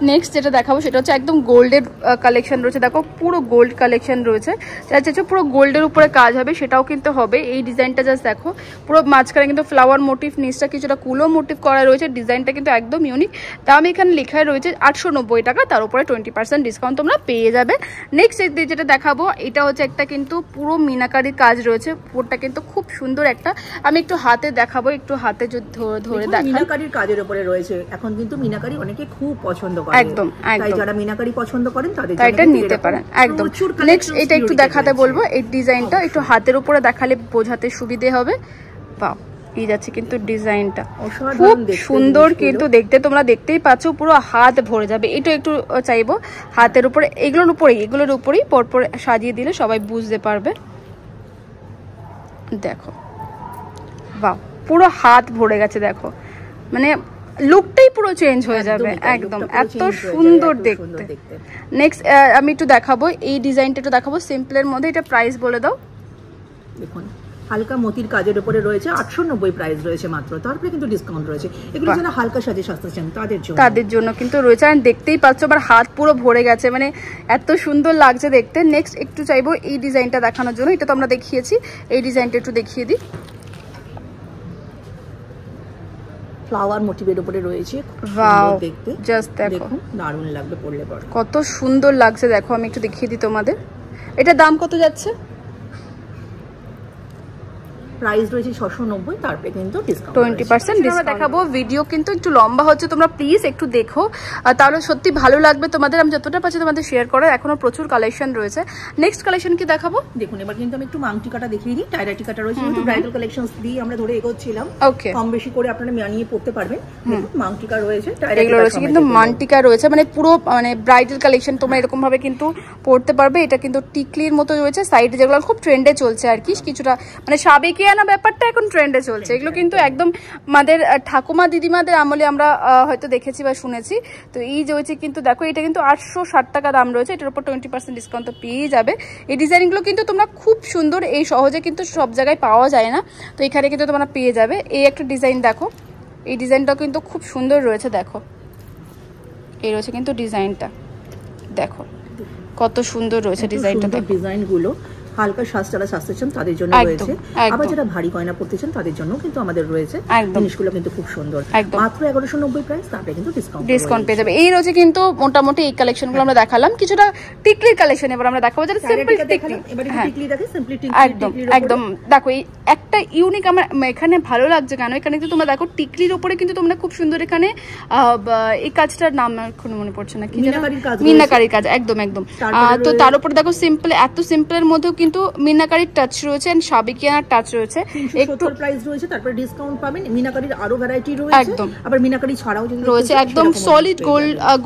Speaker 1: নেক্সট যেটা দেখাবো সেটা হচ্ছে একদম গোল্ডের কালেকশন রয়েছে। দেখো পুরো গোল্ড কালেকশন রয়েছে, পুরো গোল্ডের উপরে কাজ হবে, সেটাও কিন্তু হবে। এই ডিজাইনটা জাস্ট দেখো, পুরো মাঝখানে কিন্তু ফ্লাওয়ার মোটিভ, নিচটা কিছুটা কুলো মোটিভ করা রয়েছে। ডিজাইনটা কিন্তু একদম ইউনিক। দাম এখানে লেখায় রয়েছে 890 টাকা, তার উপরে 20% ডিসকাউন্ট তোমরা পেয়ে যাবে। নেক্সট যেটা দেখাবো, এটা হচ্ছে একটা কিন্তু পুরো মিনাকারির কাজ রয়েছে, পুরোটা কিন্তু খুব সুন্দর একটা। আমি একটু হাতে দেখাবো, একটু হাতে ধরে দেখাই।
Speaker 2: মিনাকারির কাজের উপরে রয়েছে। এখন কিন্তু মিনাকারি অনেকে খুব পছন্দ করে,
Speaker 1: একদম
Speaker 2: তাই যারা মিনাকারি পছন্দ করেন তাদের
Speaker 1: জন্য এটা নিতে পারেন। একদম। নেক্সট এটা একটু দেখাতে বলবো, এই ডিজাইনটা একটু হাতের উপরে দেখালে বোঝাতে সুবিধে হবে। বাহ, এই যাচ্ছে কিন্তু ডিজাইনটা খুব সুন্দর, কিন্তু দেখতে তোমরা দেখতেই পাচ্ছ পুরো হাত ভরে যাবে। এটা একটু চাইবো হাতের উপরে, এগুলোর উপরেই পরপর সাজিয়ে দিলে সবাই বুঝতে পারবে। দেখো বাহ, পুরো হাত ভরে গেছে, দেখো মানে লুকটাই পুরো চেঞ্জ হয়ে যাবে একদম, এত সুন্দর দেখতে। নেক্সট আমি একটু দেখাবো এই ডিজাইনটা, একটু দেখাবো সিম্পলের মধ্যে। এটা প্রাইস বলে দাও।
Speaker 2: দেখুন হালকা মতির কাজের উপরে রয়েছে 890 প্রাইস রয়েছে মাত্র, তারপরে কিন্তু ডিসকাউন্ট রয়েছে। এগুলো যারা হালকা সাজে সাজতে চান তাদের জন্য কিন্তু রয়েছে। আর দেখতেই পাচ্ছ আবার হাত পুরো ভরে গেছে, মানে এত সুন্দর লাগছে দেখতে। নেক্সট একটু চাইবো এই ডিজাইনটা দেখানোর জন্য, এটা তো আমরা দেখিয়েছি, এই ডিজাইনটা একটু দেখিয়ে দিই। ফ্লাওয়ার মোটিভের উপরে রয়েছে,
Speaker 1: ওয়াও
Speaker 2: দেখতে
Speaker 1: জাস্ট দেখো,
Speaker 2: দারুণ লাগবে পরলে পর,
Speaker 1: কত সুন্দর লাগছে দেখো। আমি একটু দেখিয়ে দিই তোমাদের, এটা দাম কত যাচ্ছে?
Speaker 2: প্রাইস রয়েছে 690, তারপরে কিন্তু ডিসকাউন্ট
Speaker 1: 20% ডিসকাউন্ট দেখাবো। ভিডিও কিন্তু একটু লম্বা হচ্ছে, তোমরা প্লিজ একটু দেখো, তাহলে সত্যি ভালো লাগবে তোমাদের। আমি যতটা পাচ্ছি তোমাদের শেয়ার করার, এখনো প্রচুর কালেকশন রয়েছে। নেক্সট কালেকশন কি দেখাবো?
Speaker 2: দেখুন এবার কিন্তু আমি একটু মাংটি কাটা দেখিয়ে দিই। টাইরাটি কাটা রয়েছে, কিন্তু ব্রাইডাল কালেকশনস দিয়ে আমরা ধরে এগোচ্ছিলাম।
Speaker 1: ওকে,
Speaker 2: কম বেশি করে আপনারা মানিয়ে পড়তে পারবেন। দেখুন মাংটিকা রয়েছে,
Speaker 1: এগুলো রয়েছে কিন্তু মান্টিকা রয়েছে, মানে পুরো মানে ব্রাইডাল কালেকশন তোমরা এরকম ভাবে কিন্তু পড়তে পারবে। এটা কিন্তু টিকলির মতো রয়েছে, সাইডে যেগুলো খুব ট্রেন্ডে চলছে আর কি, কিছুটা মানে সাবেকিয়ানা ব্যাপারটা এখন ট্রেন্ডে চলছে। এগুলো কিন্তু একদম আমাদের ঠাকুমা দিদিমাদের আমলে আমরা হয়তো দেখেছি বা শুনেছি। তো এই যে হচ্ছে কিন্তু দেখো, এটা কিন্তু 860 টাকা দাম রয়েছে, এটার উপর 20% ডিসকাউন্ট তো পেয়ে যাবে। এই ডিজাইনগুলো কিন্তু তোমরা খুব সুন্দর, এই সহজে কিন্তু সব জায়গায় পাওয়া যায় না, তো এখানে কিন্তু তোমরা পেয়ে যাবে। এই একটা ডিজাইন দেখো, এই ডিজাইনটাও কিন্তু খুব সুন্দর রয়েছে, দেখো এই রয়েছে কিন্তু ডিজাইনটা, দেখো কত সুন্দর রয়েছে ডিজাইনটা।
Speaker 2: ডিজাইনগুলো হালকা সাজ যারা সাজতে চান তাদের জন্য রয়েছে, আবার যারা ভারী গয়না পড়তে চান তাদের জন্য কিন্তু আমাদের রয়েছে। জিনিসগুলো কিন্তু খুব সুন্দর, মাত্র 1190 প্রাইস, তারপরে কিন্তু ডিসকাউন্ট পেয়ে যাবে।
Speaker 1: এই রয়েছে কিন্তু মোটামুটি এই কালেকশনগুলো আমরা দেখালাম, কিছুটা টিকলির কালেকশন এবার আমরা দেখাবো, যেটা সিম্পল টিকলি।
Speaker 2: এবারে টিকলি দেখে সিম্পল টিকলি,
Speaker 1: একদম দেখো এই একটা ইউনিক আমার এখানে ভালো লাগছে কেন, এখানে কিন্তু তোমরা দেখো টিকলির উপরে কিন্তু তোমরা খুব সুন্দর, এখানে এই কাজটার নাম এখন মনে পড়ছে না, কি মিনাকারির কাজ, একদম একদম। তো তার উপরে দেখো সিম্পল, এত সিম্পলের মধ্যেও কিন্তু মিনাকারির টাচ রয়েছে, এন্ড সাবেকিয়ানার টাচ রয়েছে।
Speaker 2: একটু প্রাইস রয়েছে, তারপরে ডিসকাউন্ট পাবেন। মিনাকারির আরো ভ্যারাইটি রয়েছে, একদম আবার মিনাকারি ছাড়াও
Speaker 1: রয়েছে, একদম সলিড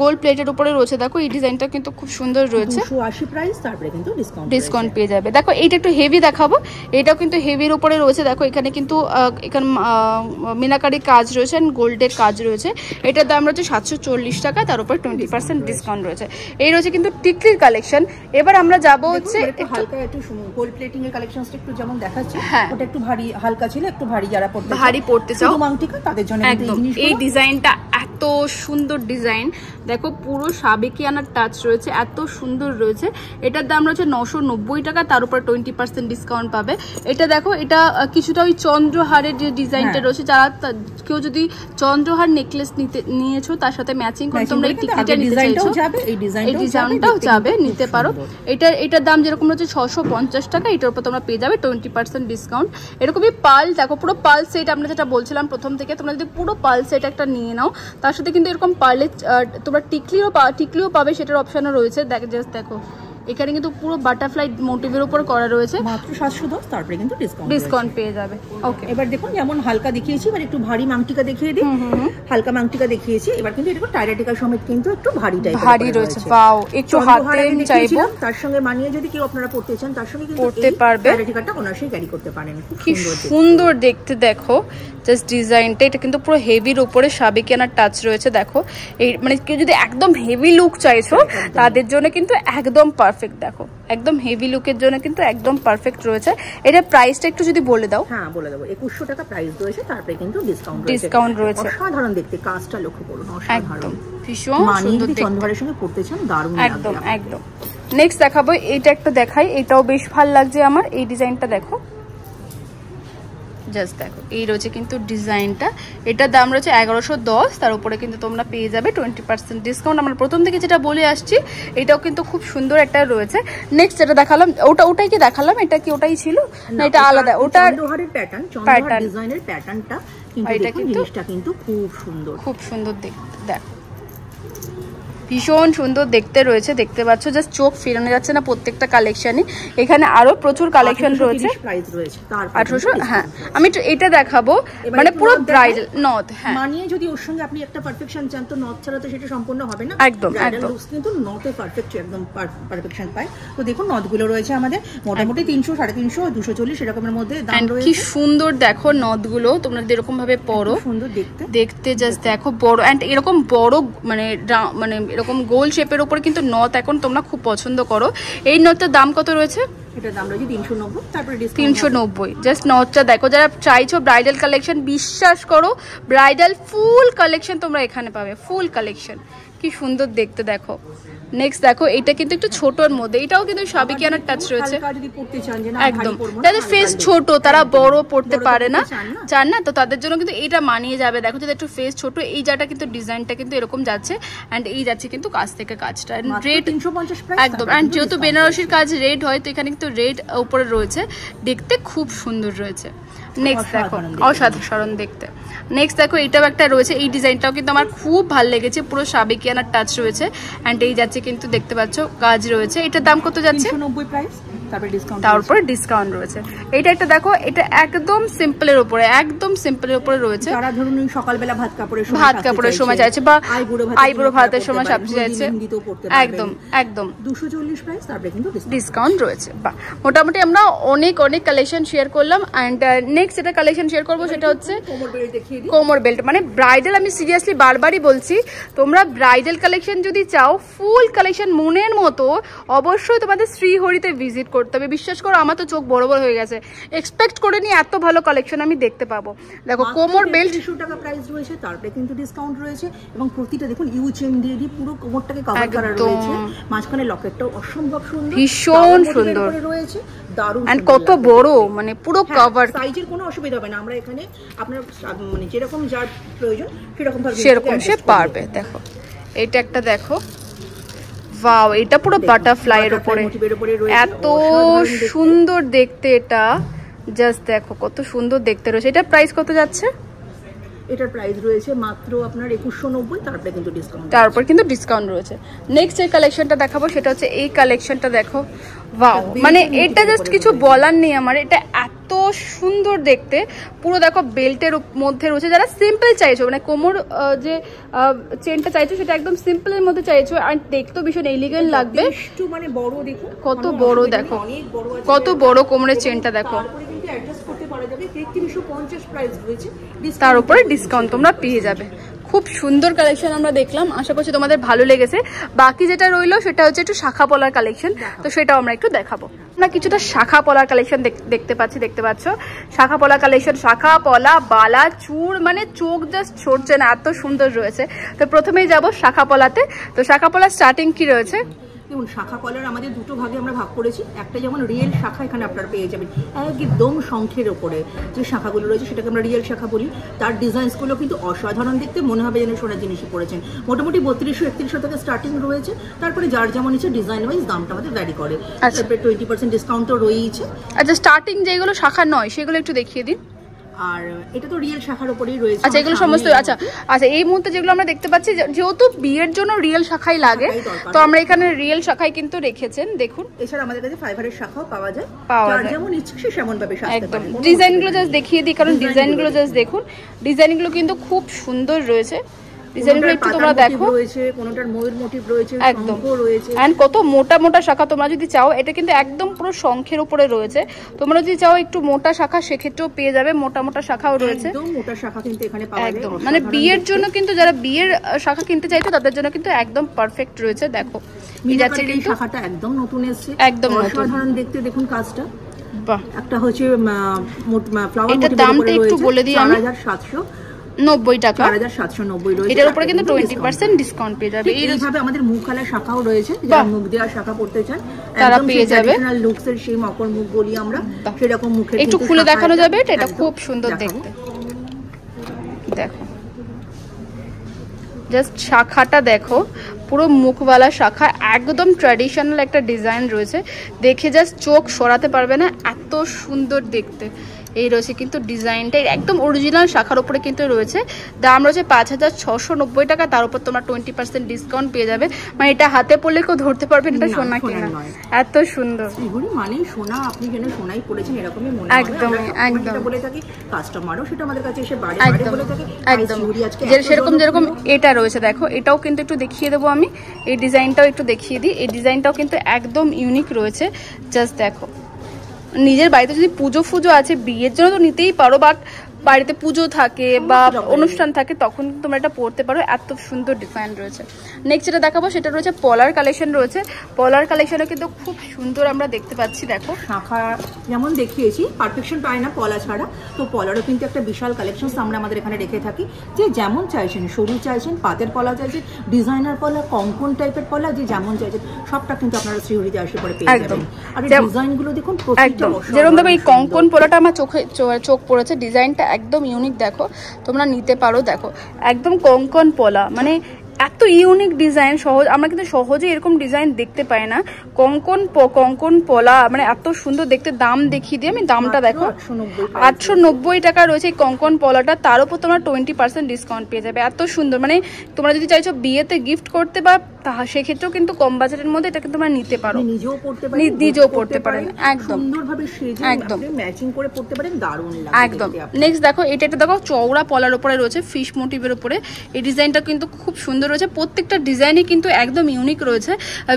Speaker 1: গোল্ড প্লেটের উপরে রয়েছে। দেখো এই ডিজাইনটা কিন্তু খুব সুন্দর রয়েছে,
Speaker 2: 280 প্রাইস, তারপরে কিন্তু
Speaker 1: ডিসকাউন্ট পেয়ে যাবে। দেখো এইটা একটু হেভি দেখাবো, এটাও কিন্তু হেভির উপরে রয়েছে। দেখো এখানে কিন্তু এখানে মিনাকারির কাজ রয়েছে, এন্ড গোল্ডের কাজ রয়েছে। এটার দাম রয়েছে 740 টাকা, তার উপর 20% ডিসকাউন্ট রয়েছে। এই রয়েছে কিন্তু টিকলির কালেকশন। এবার আমরা যাবো হচ্ছে
Speaker 2: হালকা একটু গোল্ড প্লেটিং এর কালেকশনটা একটু যেমন দেখাচ্ছি, ওটা একটু ভারী হালকা ছিল, একটু ভারী যারা পড়তে চাও মাংটিকা তাদের জন্য
Speaker 1: একদম। এই ডিজাইনটা এত সুন্দর ডিজাইন, দেখো পুরো সাবেকিয়ানার টাচ রয়েছে, এত সুন্দর রয়েছে। এটার দাম রয়েছে 990 টাকা, তার উপর 20% ডিসকাউন্ট পাবে। এটা দেখো, এটা কিছুটা ওই চন্দ্রহারের যে ডিজাইনটা রয়েছে, যারা কেউ যদি চন্দ্রহার নেকলেস নিয়েছো তার সাথে ম্যাচিং করে তোমরা এই টিকলিটা নিতে চাইছো, এই ডিজাইনটাও যাবে, নিতে পারো। এটার দাম যেরকম রয়েছে 650 টাকা, এটার উপর তোমরা পেয়ে যাবে 20% ডিসকাউন্ট। এরকমই পাল, দেখো পুরো পাল সেট, আমরা যেটা বলছিলাম প্রথম থেকে, তোমরা যদি পুরো পাল সেট একটা নিয়ে নাও, তার সাথে কিন্তু এরকম পার্লে তোমরা টিকলিও পাবে, সেটার অপশনও রয়েছে। জাস্ট দেখো এখানে কিন্তু পুরো বাটারফ্লাই মোটিভের উপর করা রয়েছে,
Speaker 2: মাত্র 710, তারপরে কিন্তু
Speaker 1: ডিসকাউন্ট পেয়ে যাবে। ওকে,
Speaker 2: এবার দেখুন যেমন হালকা দেখিয়েছি, এবার একটু ভারী মাংটিকা দেখিয়ে দিই। হালকা মাংটিকা দেখিয়েছি, এবার কিন্তু এটা টাইরাটিকা সমেত কিন্তু একটু ভারী রয়েছে।
Speaker 1: ওয়াও, একটু হাতে চাইবো,
Speaker 2: তার সঙ্গে মানিয়ে যদি কেউ আপনারা পড়তে চান তার সঙ্গে কিন্তু
Speaker 1: পড়তে পারবে,
Speaker 2: টাইরাটিকাটা অনায়াসেই ক্যারি করতে পারেন।
Speaker 1: খুব সুন্দর দেখতে, দেখো জাস্ট ডিজাইনটা। এটা কিন্তু পুরো হেভির উপরে সাবেকিয়ানার টাচ রয়েছে। দেখো এই মানে কেউ যদি একদম হেভি লুক চাইছো তাদের জন্য কিন্তু একদম পারফেক্ট, দেখো একদম হেভি লুকের জন্য কিন্তু একদম পারফেক্ট রয়েছে। এটা প্রাইসটা একটু যদি বলে দাও।
Speaker 2: হ্যাঁ বলে দেবো, 2100 টাকা প্রাইস রয়েছে, তারপরে কিন্তু ডিসকাউন্ট রয়েছে। অসাধারণ দেখতে, কাজটা লক্ষ্য করুন, অসাধারণ,
Speaker 1: ভীষণ সুন্দর দেখতে।
Speaker 2: চন্দ্রহারের সঙ্গে পড়তে চান, দারুণ লাগবে
Speaker 1: একদম একদম। নেক্সট দেখাবো, এইটা একটা দেখাই, এটাও বেশ ভালো লাগছে আমার। এই ডিজাইনটা দেখো, জাস্ট দেখো এই রয়েছে কিন্তু ডিজাইনটা। এটার দাম রয়েছে 1110, তার উপরে কিন্তু তোমরা পেয়ে যাবে 20% ডিসকাউন্ট। আমরা প্রথম থেকে যেটা বলে আসছি, এটাও কিন্তু খুব সুন্দর একটা রয়েছে। নেক্সট যেটা দেখালাম, ওটাই কি দেখালাম? এটা কি ওটাই ছিল না, এটা আলাদা? ওটা
Speaker 2: চন্দ্রহারের প্যাটার্ন, চন্দ্রহার ডিজাইনের প্যাটার্নটা কিন্তু, এটা কিন্তু জিনিসটা কিন্তু খুব সুন্দর,
Speaker 1: খুব সুন্দর দেখতে। দেখো ভীষণ সুন্দর দেখতে রয়েছে, দেখতে পাচ্ছ জাস্ট চোখ ফেরানো যাচ্ছে না প্রত্যেকটা কালেকশনই। এখানে আরো প্রচুর কালেকশন রয়েছে। 1800, হ্যাঁ আমি এটা দেখাবো, মানে পুরো ব্রাইডাল নথ। হ্যাঁ
Speaker 2: মানিয়ে যদি ওর সঙ্গে আপনি একটা পারফেকশন চান তো নথ ছাড়া তো সেটা সম্পূর্ণ হবে না।
Speaker 1: একদম একদম
Speaker 2: কিন্তু নথে পারফেক্ট একদম পারফেকশন পায়। তো দেখুন নথগুলো রয়েছে আমাদের মোটামুটি 300, 350, 240 এরকমের মধ্যে দাম রয়েছে।
Speaker 1: কি সুন্দর দেখো নথগুলো, তোমরা এরকম ভাবে পরো,
Speaker 2: সুন্দর
Speaker 1: দেখতে জাস্ট দেখো বড়। এন্ড এরকম বড় মানে এরকম গোল শেপের উপর কিন্তু নথ এখন তোমরা খুব পছন্দ করো। এই নথটার দাম কত রয়েছে?
Speaker 2: এটার দাম রয়েছে 390, তারপরে
Speaker 1: 390। জাস্ট নথটা দেখো, যারা চাইছো ব্রাইডাল কালেকশন, বিশ্বাস করো ব্রাইডাল ফুল কালেকশন তোমরা এখানে পাবে, ফুল কালেকশন। কি সুন্দর দেখতে দেখো। নেক্সট দেখো, এটা কিন্তু একটু ছোটর মধ্যে, এটাও কিন্তু সাবিকিয়ানার টাচ রয়েছে একদম। যাদের ফেস ছোট তারা বড় পড়তে পারে না, চান না, তো তাদের জন্য কিন্তু এটা মানিয়ে যাবে। দেখো যাদের একটু ফেস ছোট, এই জায়গাটা কিন্তু ডিজাইনটা কিন্তু এরকম যাচ্ছে, এন্ড এই যাচ্ছে কিন্তু কাজ থেকে কাজটা রেড
Speaker 2: 350
Speaker 1: একদম। এন্ড যেহেতু বেনারসির কাজ রেড হয়, তো এখানে কিন্তু রেড উপরে রয়েছে, দেখতে খুব সুন্দর রয়েছে। নেক্সট দেখো, অসাধারণ দেখতে। নেক্সট দেখো, এটাও একটা রয়েছে, এই ডিজাইনটাও কিন্তু আমার খুব ভালো লেগেছে, পুরো সাবিকিয়ানার টাচ রয়েছে, এন্ড এই যাচ্ছে কিন্তু দেখতে পাচ্ছ কাজ রয়েছে। এটার দাম কত যাচ্ছে?
Speaker 2: 390 প্রাইস,
Speaker 1: তারপরে ডিসকাউন্ট রয়েছে। এটা একটা দেখো, এটা একদম সিম্পলের উপরে, একদম সিম্পলের উপরে রয়েছে।
Speaker 2: যারা ধরুন সকালবেলা ভাত কাপড়ের
Speaker 1: সময় চাইছে, বা আইবুড়ো ভাতের সময় সাজতে চাইছে, একদম একদম
Speaker 2: 240 প্রাইস, তারপরে কিন্তু
Speaker 1: ডিসকাউন্ট রয়েছে। বা মোটামুটি আমরা অনেক কালেকশন শেয়ার করলাম। এন্ড নেক্সট যেটা কালেকশন শেয়ার করবো সেটা হচ্ছে কোমর বেল্ট। মানে ব্রাইডাল, আমি সিরিয়াসলি বারবারই বলছি, তোমরা ব্রাইডাল কালেকশন যদি চাও, ফুল কালেকশন মনের মতো, অবশ্যই তোমাদের শ্রীহরিতে ভিজিট করতে হবে। বিশ্বাস করো, আমার তো চোখ বড় বড় হয়ে গেছে, এক্সপেক্ট করিনি এত ভালো কালেকশন আমি দেখতে পাবো। দেখো কোমর বেল্ট
Speaker 2: 200 টাকা প্রাইস রয়েছে, তারপরে কিন্তু ডিসকাউন্ট রয়েছে, এবং প্রতিটা দেখুন ইউ চেন দিয়ে পুরো কোমরটাকে কভার করা রয়েছে। মাঝখানে লকেটটাও অসম্ভব সুন্দর,
Speaker 1: ভীষণ সুন্দর
Speaker 2: রয়েছে, দারুণ।
Speaker 1: এন্ড কত বড়, মানে পুরো কভার,
Speaker 2: সাইজের কোনো অসুবিধা হবে না। আমরা এখানে আপনার মানে যেরকম যার প্রয়োজন
Speaker 1: সেরকম সে পারবে। দেখো এটা একটা দেখো, ওয়াও, এটা পুরো বাটারফ্লাই এর উপরে, এত সুন্দর দেখতে। এটা জাস্ট দেখো কত সুন্দর দেখতে রয়েছে। এটা প্রাইস কত যাচ্ছে?
Speaker 2: এটার প্রাইস রয়েছে মাত্র আপনার 2190, তারপরে কিন্তু ডিসকাউন্ট,
Speaker 1: তারপর কিন্তু ডিসকাউন্ট রয়েছে। নেক্সট যে কালেকশনটা দেখাবো সেটা হচ্ছে এই কালেকশনটা। দেখো ওয়াও, মানে এটা জাস্ট কিছু বলার নেই আমার, এটা এত সুন্দর দেখতে। পুরো দেখো বেল্টের মধ্যে রয়েছে, যারা সিম্পল চাইছো, মানে কোমর যে চেনটা চাইছো সেটা একদম সিম্পলের মধ্যে চাইছো, আর দেখতেও ভীষণ এলিগেন্ট লাগবে।
Speaker 2: একটু মানে বড় দেখো,
Speaker 1: কত বড় দেখো, কত বড় কোমরের চেনটা দেখো। তার উপরে ডিসকাউন্ট তোমরা পেয়ে যাবে। খুব সুন্দর কালেকশন আমরা দেখলাম, আশা করছি তোমাদের ভালো লেগেছে। বাকি যেটা রইলো সেটা হচ্ছে একটু শাখা পলার কালেকশন, তো সেটাও আমরা একটু দেখাবো। আমরা কিছুটা শাখা পলার কালেকশন দেখতে পাচ্ছ। শাখা পলা কালেকশন, শাখা পলা, বালা, চূড়, মানে চোখ জাস্ট ছড়ছে না, এত সুন্দর রয়েছে। তো প্রথমেই যাব শাখা পলাতে। তো শাখা পলা স্টার্টিং কি রয়েছে?
Speaker 2: দেখুন, শাখা পলার আমাদের দুটো ভাগে আমরা ভাগ করেছি। একটা যেমন রিয়েল শাখা, এখানে আপনারা পেয়ে যাবেন একদম শঙ্খের ওপরে যে শাখাগুলো রয়েছে সেটাকে আমরা রিয়েল শাখা বলি। তার ডিজাইনসগুলো কিন্তু অসাধারণ দেখতে, মনে হবে যেন সোনার জিনিসই পড়েছেন। মোটামুটি 3200-3100 থেকে স্টার্টিং রয়েছে, তারপরে যার যেমন ইচ্ছে ডিজাইন ওয়াইজ দামটা আমাদের ভ্যারি করে। তারপরে 20% ডিসকাউন্ট তো রয়েছে।
Speaker 1: আচ্ছা, স্টার্টিং যেগুলো শাখা নয় সেগুলো একটু দেখিয়ে দিন।
Speaker 2: আর এটা তো রিয়েল শাখার উপরেই রয়েছে।
Speaker 1: আচ্ছা, এগুলো সমস্ত আচ্ছা এই মুহূর্তে যেগুলো আমরা দেখতে পাচ্ছি, যেহেতু বিয়ের জন্য রিয়েল শাখাই লাগে, তো আমরা এখানে রিয়েল শাখাই কিন্তু রেখেছেন। দেখুন,
Speaker 2: এছাড়া আমাদের কাছে ফাইবারের শাখাও পাওয়া যায়, যেমন ইচ্ছে সে সেমন ভাবে সাজতে পারে।
Speaker 1: ডিজাইনগুলো জাস্ট দেখিয়ে দিই, কারণ ডিজাইনগুলো জাস্ট দেখুন, ডিজাইনগুলো কিন্তু খুব সুন্দর রয়েছে। ডিজাইনগুলো একটু তোমরা দেখো,
Speaker 2: কোনটার ময়ূর মোটিভ রয়েছে,
Speaker 1: একদম রয়েছে, এন্ড কত মোটা মোটা শাখা। তোমরা যদি চাও, এটা কিন্তু একদম পুরো শঙ্খের উপরে রয়েছে, তোমরা যদি চাও একটু মোটা শাখা সেক্ষেত্রেও পেয়ে যাবে, মোটা মোটা শাখাও রয়েছে।
Speaker 2: একদম মোটা শাখা কিন্তু এখানে পাওয়া যায়,
Speaker 1: একদম মানে বিয়ের জন্য কিন্তু, যারা বিয়ের শাখা কিনতে চাইছো তাদের জন্য কিন্তু একদম পারফেক্ট রয়েছে। দেখো এই যাচ্ছে কিন্তু
Speaker 2: শাখাটা একদম নতুন এসেছে,
Speaker 1: একদম
Speaker 2: অসাধারণ দেখতে। দেখুন কাজটা,
Speaker 1: বাহ।
Speaker 2: একটা হচ্ছে ফ্লাওয়ার,
Speaker 1: এটার দামটা একটু বলে দিই আমি,
Speaker 2: 4790 টাকা, 4790 রয়েছে।
Speaker 1: এটার উপরে কিন্তু 20% ডিসকাউন্ট পেয়ে যাবে।
Speaker 2: এইভাবে আমাদের মুখখালা শাখাও রয়েছে, যারা মুখ দেওয়া শাখা পড়তে চান
Speaker 1: তারা পেয়ে যাবে।
Speaker 2: ট্র্যাডিশনাল লুকস এর সেই মকর মুখ বলি আমরা, সেরকম মুখের
Speaker 1: একটু খুলে দেখানো যাবে। এটা খুব সুন্দর দেখতে, দেখো জাস্ট শাখাটা দেখো, পুরো মুখওয়ালা শাখা, একদম ট্র্যাডিশনাল একটা ডিজাইন রয়েছে, দেখে জাস্ট চোখ সরাতে পারবে না, এত সুন্দর দেখতে। এই রয়েছে কিন্তু ডিজাইনটা একদম অরিজিনাল শাখার উপরে কিন্তু রয়েছে। দাম রয়েছে 5690 টাকা, তার উপর তোমরা 20% ডিসকাউন্ট পেয়ে যাবে। মানে এটা হাতে পড়লে কেউ ধরতে পারবেন এটা সোনা কিনা, এত সুন্দর।
Speaker 2: শ্রীহরি মানে সোনা, আপনি যেন সোনাই পড়েছেন এরকমই মনে হয়।
Speaker 1: একদম একদম
Speaker 2: বলে থাকি, কাস্টমারও সেটা আমাদের কাছে এসে বারে বারে বলে থাকে
Speaker 1: একদম যেরকম এটা রয়েছে দেখো, এটাও কিন্তু একটু দেখিয়ে দেবো আমি, এই ডিজাইনটাও একটু দেখিয়ে দিই। এই ডিজাইনটাও কিন্তু একদম ইউনিক রয়েছে, জাস্ট দেখো। নিজের বাড়িতে যদি পুজো ফুজো আছে, বিয়ের জন্য তো নিতেই পারো, বাট বাড়িতে পুজো থাকে বা অনুষ্ঠান থাকে তখন তোমরা এটা পরতে পারো, এত সুন্দর ডিজাইন রয়েছে। নেক্সট যেটা দেখাবো সেটা রয়েছে পলার কালেকশন রয়েছে। পলার কালেকশনে কিন্তু খুব সুন্দর আমরা দেখতে পাচ্ছি, দেখো
Speaker 2: শাখা যেমন দেখিয়েছি, পারফেকশন পায় না পলা ছাড়া, তো পলারও কিন্তু একটা বিশাল কালেকশন আমরা আমাদের এখানে রেখে থাকি। যে যেমন চাইছেন, সরু চাইছেন, পাতের পলা চাইছেন, ডিজাইনার পলা, কঙ্কন টাইপের পলা, যে যেমন চাইছেন সবটা কিন্তু আপনারা শ্রীহরিতে আসে পরে পেয়ে যাবেন। আর ডিজাইনগুলো দেখুন,
Speaker 1: একদম যেরকম দেখো এই কঙ্কন পলাটা আমার চোখ পড়েছে, ডিজাইনটা একদম ইউনিক, দেখো তোমরা নিতে পারো। দেখো একদম কঙ্কন পলা, মানে এত ইউনিক ডিজাইন, আমরা কিন্তু সহজে এরকম ডিজাইন দেখতে পাই না। কঙ্কন পলা মানে এত সুন্দর দেখতে। দাম দেখিয়ে দিই আমি, দামটা দেখো 890 টাকা রয়েছে এই কঙ্কন পলাটা, তার উপর তোমরা 20% ডিসকাউন্ট পেয়ে যাবে। এত সুন্দর, মানে তোমরা যদি চাইছো বিয়েতে গিফট করতে বা সেক্ষেত্রেও কিন্তু কম বাজেটের মধ্যে এটা কিন্তু তোমরা নিতে পারো, নিজেও পড়তে পারেন, একদম একদম
Speaker 2: ম্যাচিং করে পড়তে পারেন, দারুণ লাগে
Speaker 1: একদম। নেক্সট দেখো, এটা দেখো চওড়া পলার উপরে রয়েছে, ফিশ মোটিভের উপরে। এই ডিজাইনটা কিন্তু খুব সুন্দর রয়েছে, প্রত্যেকটা ডিজাইনই কিন্তু একদম ইউনিক রয়েছে।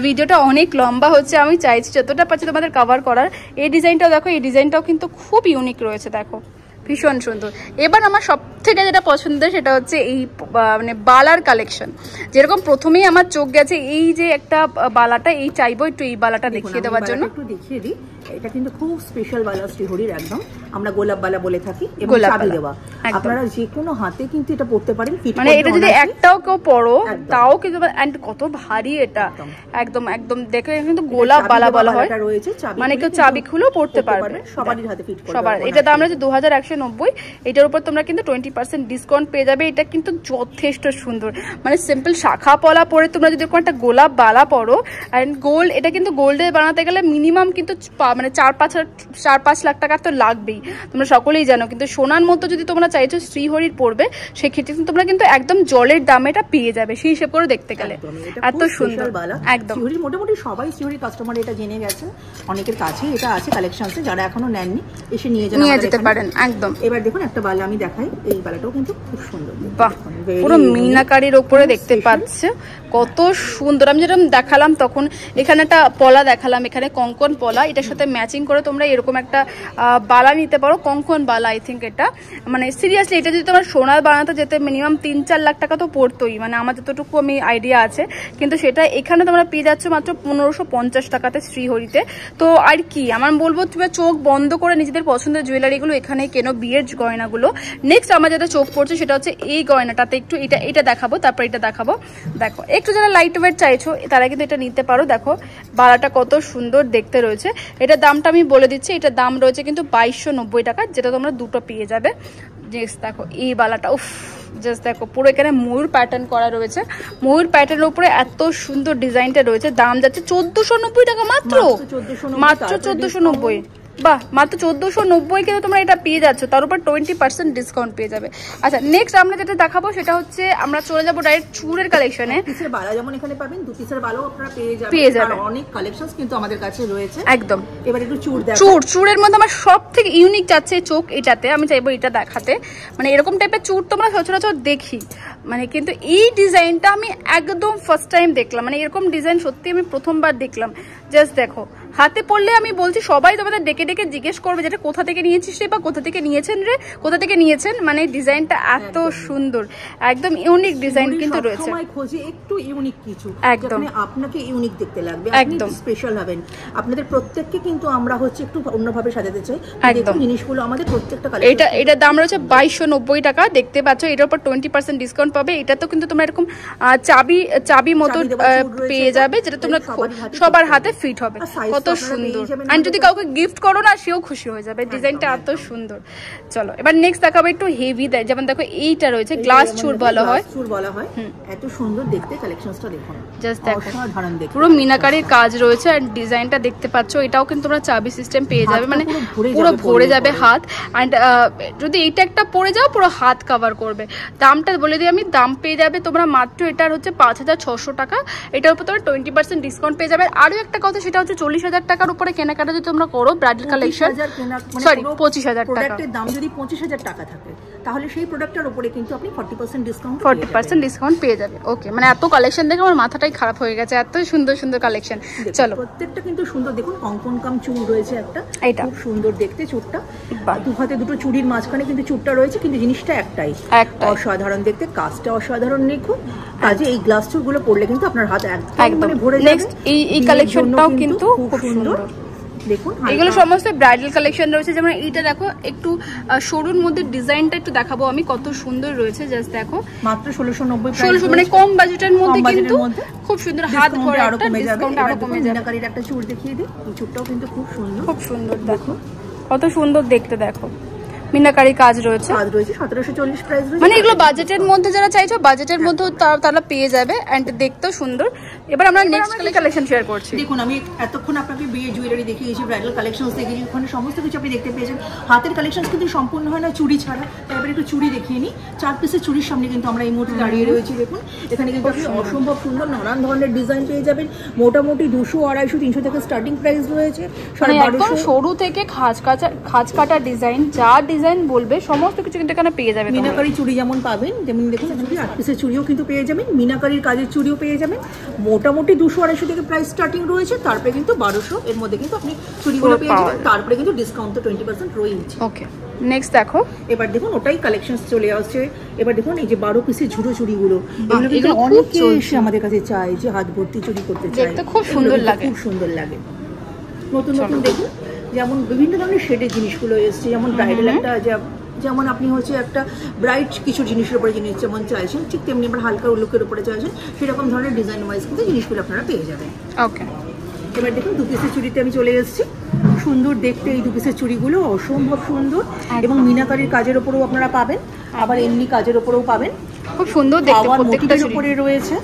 Speaker 1: ভিডিওটা অনেক লম্বা হচ্ছে, আমি চাইছি যতটা পাচ্ছি তোমাদের কভার করার। এই ডিজাইনটাও দেখো, এই ডিজাইনটাও কিন্তু খুব ইউনিক রয়েছে, দেখো ভীষণ সুন্দর। এবার আমার সব থেকে যেটা পছন্দের সেটা হচ্ছে এই মানে বালার কালেকশন। যেরকম প্রথমেই আমার চোখ গেছে এই যে একটা বালাটা, এই চাইবো একটু এই বালাটা দেখিয়ে দেওয়ার জন্য,
Speaker 2: একটু দেখিয়ে দিই। এটা কিন্তু খুব স্পেশাল বালা শ্রীহরির, একদম আমরা গোলাপ বালা বলে থাকি, এবং চাবি দেওয়া। আপনারা যে কোনো হাতে কিন্তু এটা পড়তে পারেন,
Speaker 1: মানে এটা যদি একটাও কেউ পড়ো তাও কিন্তু, এন্ড কত ভারী এটা, একদম একদম দেখে কিন্তু গোলাপ বালা বলা হয়, মানে কেউ চাবি খুলেও পড়তে পারবে,
Speaker 2: সবারই হাতে ফিট করবে।
Speaker 1: সবার এটা দাম রয়েছে 2190। এটার উপর তোমরা কিন্তু 20% ডিসকাউন্ট পেয়ে যাবে। এটা কিন্তু যথেষ্ট সুন্দর, মানে সিম্পল শাখা পলা পরে তোমরা যদি একটা গোলাপ বালা পরো, এন্ড গোল্ড, এটা কিন্তু গোল্ডে বানাতে গেলে মিনিমাম কিন্তু মানে 4-5 লাখ টাকা তো লাগবেই, তোমরা সকলেই জানো। কিন্তু সোনার মতো যদি তোমরা চাইছো শ্রীহরির পড়বে, সেক্ষেত্রে তোমরা কিন্তু একদম জলের দামে এটা পেয়ে যাবে, সেই হিসেবে করে দেখতে গেলে এত সুন্দর। একদম
Speaker 2: মোটামুটি সবাই শ্রীহরি কাস্টমার এটা জেনে গেছে, অনেকের কাছে এটা আছে কালেকশনসে, যারা এখনো নেননি এসে নিয়ে যেতে পারেন।
Speaker 1: একদম।
Speaker 2: এবার দেখুন একটা বালা আমি দেখাই, এই বালাটাও কিন্তু খুব সুন্দর,
Speaker 1: বাহ পুরো মিনাকারির উপরে দেখতে পাচ্ছে, কত সুন্দর। আমি যেরকম দেখালাম তখন এখানে একটা পলা দেখালাম, এখানে কঙ্কন পলা, এটার সাথে ম্যাচিং করে তোমরা এরকম একটা বালা নিতে পারো, কঙ্কন বালা। আই থিঙ্ক এটা মানে সিরিয়াসলি এটা যদি তোমার সোনার বানাতে যেতে মিনিমাম 3-4 লাখ টাকা তো পড়তোই, মানে আমার যতটুকু আমি আইডিয়া আছে, কিন্তু সেটা এখানে তোমরা পেয়ে যাচ্ছ মাত্র 1550 টাকাতে শ্রীহরিতে। তো আর কি আমার বলবো, তুমি চোখ বন্ধ করে নিজেদের পছন্দের জুয়েলারিগুলো এখানে কেন, বিয়ের গয়নাগুলো। নেক্সট আমার যেটা চোখ পড়ছে সেটা হচ্ছে এই গয়নাটাতে, একটু এটা দেখাবো, তারপর এটা দেখাবো। দেখো একটু যারা লাইট ওয়েট চাইছো তারা কিন্তু এটা নিতে পারো। দেখো বালাটা কত সুন্দর দেখতে রয়েছে। এটার দামটা আমি বলে দিচ্ছি, এটার দাম রয়েছে কিন্তু 2290 টাকা, যেটা তোমরা দুটো পেয়ে যাবে। নেক্সট দেখো এই বালাটা, উফ জাস্ট দেখো পুরো এখানে ময়ূর প্যাটার্ন করা রয়েছে, ময়ূর প্যাটার্নের উপরে এত সুন্দর ডিজাইনটা রয়েছে। দাম যাচ্ছে 1490 টাকা মাত্র, 1490। বাহ, মাত্র 1490 কিন্তু তোমরা এটা পেয়ে যাচ্ছ, তার উপর 20% ডিসকাউন্ট পেয়ে যাবে। আচ্ছা নেক্সট আমরা যেটা দেখাবো সেটা হচ্ছে আমরা চলে যাবো ডাইরেক্ট চুড়ের কালেকশনে।
Speaker 2: পিসের বালা যেমন এখানে পাবেন, 2 পিসের বালাও আপনারা পেয়ে যাবেন, অনেক কালেকশনস কিন্তু আমাদের কাছে রয়েছে।
Speaker 1: একদম।
Speaker 2: এবার একটু
Speaker 1: চুড়ের মধ্যে আমার সব থেকে ইউনিক যাচ্ছে চোখ এটাতে, আমি চাইবো এটা দেখাতে। মানে এরকম টাইপের চুড় তোমরা সচরাচর দেখি, মানে কিন্তু এই ডিজাইনটা আমি একদম ফার্স্ট টাইম দেখলাম, মানে এরকম ডিজাইন সত্যি আমি প্রথমবার দেখলাম। জাস্ট দেখো হাতে পড়লে আমি বলছি সবাই তোমাদের ডেকে ডেকে জিজ্ঞেস করবে যেটা কোথা থেকে নিয়েছিস রে, বা কোথা থেকে নিয়েছেন রে, কোথা থেকে নিয়েছেন। মানে ডিজাইনটা এত সুন্দর, একদম ইউনিক ডিজাইন কিন্তু রয়েছে।
Speaker 2: সবাই খোঁজে একটু ইউনিক কিছু,
Speaker 1: একদম
Speaker 2: আপনাকে ইউনিক দেখতে লাগবে, একদম স্পেশাল হবেন। আপনাদের প্রত্যেককে কিন্তু আমরা হচ্ছে একটু অন্যভাবে সাজাতে চাই, একদম জিনিসগুলো আমাদের প্রত্যেকটা কালেকশন।
Speaker 1: এটার দাম রয়েছে 2290 টাকা, দেখতে পাচ্ছ। এটার উপর 20% ডিসকাউন্ট পাবে। এটা তো কিন্তু তোমরা এরকম চাবি মতো পেয়ে যাবে, যেটা তোমরা সবার হাতে ফিট হবে। কত কত সুন্দর, আর যদি কাউকে গিফট করো না সেও খুশি হয়ে যাবে, ডিজাইনটা এত সুন্দর। চলো এবার নেক্সট দেখাবো একটু হেভি, যেমন দেখো এইটা রয়েছে গ্লাস চুর বলা হয়,
Speaker 2: এত সুন্দর দেখতে কালেকশনসটা দেখুন,
Speaker 1: জাস্ট দেখো পুরো মিনাকারির কাজ রয়েছে, আর ডিজাইনটা দেখতে পাচ্ছ, এটাও কিন্তু তোমরা চাবি সিস্টেম পেয়ে যাবে, মানে পুরো ভরে যাবে হাত। অ্যান্ড যদি এইটা একটা পরে যাও পুরো হাত কভার করবে। দামটা বলে দিই আমি, দাম পেয়ে যাবে তোমরা মাত্র, এটার হচ্ছে 5,600 টাকা, এটার উপর তোমরা 20% ডিসকাউন্ট পেয়ে যাবে। আরও একটা কথা, সেটা হচ্ছে 40,000 টাকার উপরে কেনাকাটা যদি তোমরা করো ব্রাইডাল কালেকশন, সরি 25,000 টাকা,
Speaker 2: দাম যদি 25,000 টাকা থাকে তাহলে সেই প্রোডাক্টের উপরে কিন্তু আপনি 40%
Speaker 1: ডিসকাউন্ট পেয়ে যাবে। ওকে, মানে এত কালেকশন দেখে আমার মাথাটাই খারাপ হয়ে গেছে, এত সুন্দর সুন্দর কালেকশন। চলো
Speaker 2: প্রত্যেকটা কিন্তু সুন্দর, দেখুন কঙ্কন কাম চুড় রয়েছে একটা, এটা খুব সুন্দর দেখতে চুড়টা, দু হাতে দুটো চুড়ির মাঝখানে কিন্তু চুড়টা রয়েছে, কিন্তু জিনিসটা একটাই, অসাধারণ দেখতে, কাজটা অসাধারণ নিখুঁত কাজে। এই গ্লাস চুড়গুলো পরলে কিন্তু আপনার হাত একদম মানে ভরে যাবে।
Speaker 1: নেক্সট এই কালেকশনটাও কিন্তু খুব সুন্দর,
Speaker 2: দেখুন
Speaker 1: এগুলো সমস্ত ব্রাইডাল কালেকশন রয়েছে। যেমন এইটা দেখো একটু সরুর মধ্যে, ডিজাইনটা একটু দেখাবো আমি, কত সুন্দর রয়েছে, জাস্ট দেখো
Speaker 2: মাত্র 1690,
Speaker 1: মানে কম বাজেটের মধ্যে কিন্তু খুব সুন্দর, হাত ভরে একটা ডিসকাউন্ট আরো কমে যাবে।
Speaker 2: মিনাকারির একটা চুড় দেখিয়ে দিই, এই চুড়টাও কিন্তু খুব সুন্দর,
Speaker 1: দেখো কত সুন্দর দেখতে, দেখো মিনাকারি কাজ রয়েছে,
Speaker 2: 1740 প্রাইস রয়েছে,
Speaker 1: মানে এগুলো বাজেটের মধ্যে যারা চাইছো বাজেটের মধ্যে তারা পেয়ে যাবে, এন্ড দেখতেও সুন্দর। এবার আমরা নেক্সট কালেকশন শেয়ার করছি।
Speaker 2: দেখুন আমি এতক্ষণ আপনাকে বিয়ে জুয়েলারি দেখিয়েছি, ব্রাইডাল কালেকশনস দেখিয়েছি, ওখানে সমস্ত কিছু আপনি দেখতে পেয়েছেন। হাতের কালেকশনস কিন্তু সম্পূর্ণ হয় না চুড়ি ছাড়া, তারপরে একটু চুড়ি দেখিয়ে নিই। 4 পিসের চুড়ির সামনে কিন্তু আমরা এই মুহূর্তে দাঁড়িয়ে রয়েছি। দেখুন এখানে কিন্তু আপনি অসম্ভব সুন্দর নানান ধরনের ডিজাইন পেয়ে যাবেন, মোটামুটি 200, 250, 300 থেকে স্টার্টিং প্রাইস রয়েছে,
Speaker 1: একদম সরু থেকে খাঁজ কাটা ডিজাইন, যা ডিজাইন বলবে সমস্ত কিছু কিন্তু এখানে পেয়ে যাবেন।
Speaker 2: মিনাকারি চুড়ি যেমন পাবেন, তেমনি দেখুন 8 পিসের চুড়িও কিন্তু পেয়ে যাবেন, মিনাকারির কাজের চুড়িও পেয়ে যাবেন, মোটামুটি 200, 250 থেকে প্রাইস স্টার্টিং রয়েছে, তারপরে কিন্তু 1200 এর মধ্যে কিন্তু আপনি চুড়িগুলো পেয়ে যাবেন, তারপরে কিন্তু ডিসকাউন্ট তো 20% রয়েছে।
Speaker 1: ওকে নেক্সট দেখো,
Speaker 2: এবার দেখুন ওটাই কালেকশনস চলে আসছে। এবার দেখুন এই যে 12 পিসের ঝুড়ো চুড়িগুলো, এগুলো কিন্তু অনেকে এসে আমাদের কাছে চায় যে হাত ভর্তি চুড়ি করতে চায়,
Speaker 1: দেখতে খুব সুন্দর লাগে,
Speaker 2: নতুন নতুন দেখুন যেমন বিভিন্ন ধরনের শেডের জিনিসগুলো এসছে, যেমন ব্রাইডাল একটা, যেমন আপনি হচ্ছে একটা ব্রাইট কিছু জিনিসের উপরে জিনিস যেমন চাইছেন, ঠিক তেমনি আবার হালকা লুকের উপরে চাইছেন, সেরকম ধরনের ডিজাইন ওয়াইজ কিন্তু জিনিসগুলো আপনারা পেয়ে যাবেন।
Speaker 1: ওকে
Speaker 2: এবার দেখুন 2 পিসের চুড়িতে আমি চলে এসেছি, সুন্দর দেখতে এই 2 পিসের চুড়িগুলো অসম্ভব সুন্দর, এবং মিনাকারির কাজের উপরেও আপনারা পাবেন, আবার এমনি কাজের উপরেও পাবেন,
Speaker 1: খুব সুন্দর দেখতে,
Speaker 2: প্রত্যেকটার উপরে রয়েছে।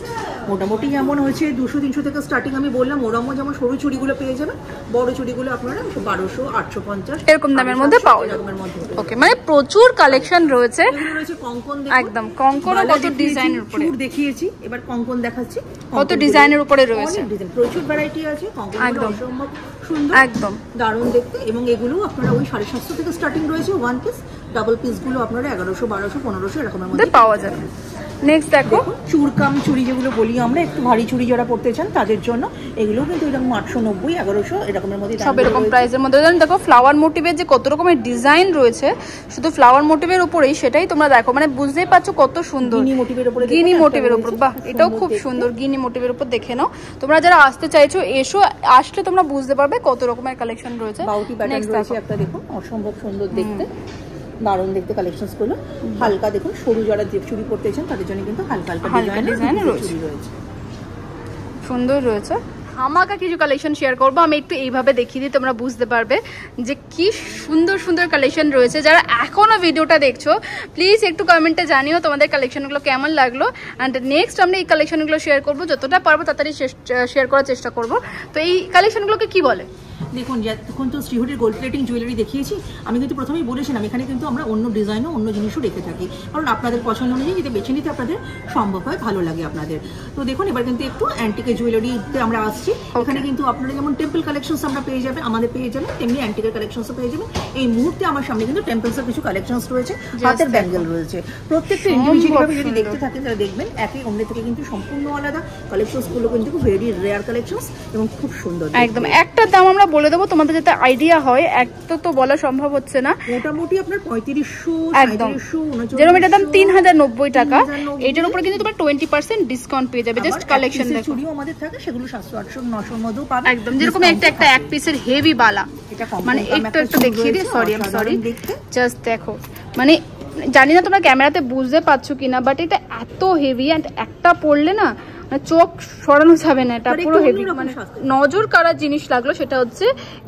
Speaker 2: মোটামুটি যেমন হয়েছে 200-300 থেকে স্টার্টিং আমি বললাম, ওরমও যেমন সরু চুড়িগুলো পেয়ে যাবেন, বড় চুড়িগুলো আপনারা 1200, 850
Speaker 1: এরকম দামের মধ্যে পাওয়া যাবে। ওকে, মানে প্রচুর কালেকশন রয়েছে,
Speaker 2: কঙ্কন
Speaker 1: একদম কঙ্কন কত ডিজাইনের উপরে
Speaker 2: দেখিয়েছি, এবার কঙ্কন দেখাচ্ছি,
Speaker 1: কত ডিজাইনের উপরে রয়েছে,
Speaker 2: প্রচুর ভ্যারাইটি আছে, কঙ্কন অসম্ভব সুন্দর,
Speaker 1: একদম
Speaker 2: দারুণ দেখতে, এবং এগুলো আপনারা ওই 750 থেকে স্টার্টিং রয়েছে, 1 পিস, ডাবল পিসগুলো আপনারা 1100, 1200, 1500 এরকমের মধ্যে
Speaker 1: পাওয়া যাবে। নেক্সট দেখো
Speaker 2: চুড়কাম চুড়ি যেগুলো বলি আমরা, একটু ভারী চুড়ি যারা পড়তে চান তাদের জন্য, এগুলো কিন্তু এরকম 890, 1100 এরকমের মধ্যে,
Speaker 1: সব এরকম প্রাইসের মধ্যে। দেখো ফ্লাওয়ার মোটিভের যে কত রকমের ডিজাইন রয়েছে, শুধু ফ্লাওয়ার মোটিভের উপরেই, সেটাই তোমরা দেখো, মানে বুঝতেই পারছো কত সুন্দর, গিনি মোটিভের উপর, বাহ এটাও খুব সুন্দর, গিনি মোটিভের উপর দেখে নাও। তোমরা যারা আসতে চাইছো এসো, আসলে তোমরা বুঝতে পারবে কত রকমের কালেকশন রয়েছে।
Speaker 2: বাউটি প্যাটার্ন রয়েছে একটা, দেখুন অসম্ভব সুন্দর দেখতে, দারুণ দেখতে কালেকশনস গুলো, হালকা দেখুন সরু যারা চুড়ি পরতে চান তাদের জন্য কিন্তু হালকা ডিজাইন রয়েছে,
Speaker 1: সুন্দর রয়েছে। আমাকে কিছু কালেকশন শেয়ার করবো, আমি একটু এইভাবে দেখিয়ে দিই, তোমরা বুঝতে পারবে যে কি সুন্দর সুন্দর কালেকশন রয়েছে। যারা এখনো ভিডিওটা দেখছো প্লিজ একটু কমেন্টে জানিও তোমাদের কালেকশনগুলো কেমন লাগলো, অ্যান্ড নেক্সট আমরা এই কালেকশনগুলো শেয়ার করবো, যতটা পারবো তাড়াতাড়ি শেয়ার করার চেষ্টা করবো। তো এই কালেকশনগুলোকে কি বলে?
Speaker 2: দেখুন যখন তো শ্রীহরির গোল্ড প্লেটিং জুয়েলারি দেখিয়েছি, আমি কিন্তু প্রথমেই বলেছিলাম এখানে কিন্তু আমরা অন্য ডিজাইনও অন্য জিনিসও রেখে থাকি, কারণ আপনাদের পছন্দ অনুযায়ী যদি বেছে নিতে আপনাদের সম্ভব হয়, ভালো লাগে আপনাদের। তো দেখুন এবার কিন্তু একটু অ্যান্টিকের জুয়েলারিতে আমরা আসছি, এখানে কিন্তু আপনারা যেমন টেম্পল কালেকশনস আমরা পেয়ে যাবেন, আমাদের পেয়ে যাবেন, তেমনি অ্যান্টিকের কালেকশনসও পেয়ে যাবেন। এই মুহূর্তে আমার সামনে কিন্তু টেম্পলসের কিছু কালেকশনস রয়েছে, হাতের ব্যাঙ্গেল রয়েছে, প্রত্যেকটা ইন্ডিভিজুয়ালি যদি দেখতে থাকেন তাহলে দেখবেন একে অন্যের থেকে কিন্তু সম্পূর্ণ আলাদা, কালেকশনসগুলো কিন্তু ভেরি রেয়ার কালেকশনস এবং খুব সুন্দর।
Speaker 1: একদম একটা দাম আমরা বলে দেবো, তোমাদের যাতে আইডিয়া হয়, একটা তো বলা সম্ভব হচ্ছে না,
Speaker 2: মোটামুটি আপনার 3500,
Speaker 1: একদম যেরকম এটার দাম 3090 টাকা, এটার উপরে কিন্তু তোমরা 20% ডিসকাউন্ট পেয়ে যাবে। জাস্ট কালেকশন দেখো,
Speaker 2: চুড়িও আমাদের থাকে, সেগুলো 700, 800, 900 এর মধ্যেও পাবে,
Speaker 1: একদম যেরকম একটা এক পিসের হেভি বালা, মানে একটু দেখিয়ে দিই, সরি জাস্ট দেখো, মানে জানি না তোমরা ক্যামেরাতে বুঝতে পারছো কিনা, বাট এটা এত হেভি, অ্যান্ড একটা পড়লে না চোখ সরানো যাবে না, এটা পুরো হেভি। মানে নজর কাড়ার জিনিস লাগলো সেটা হচ্ছে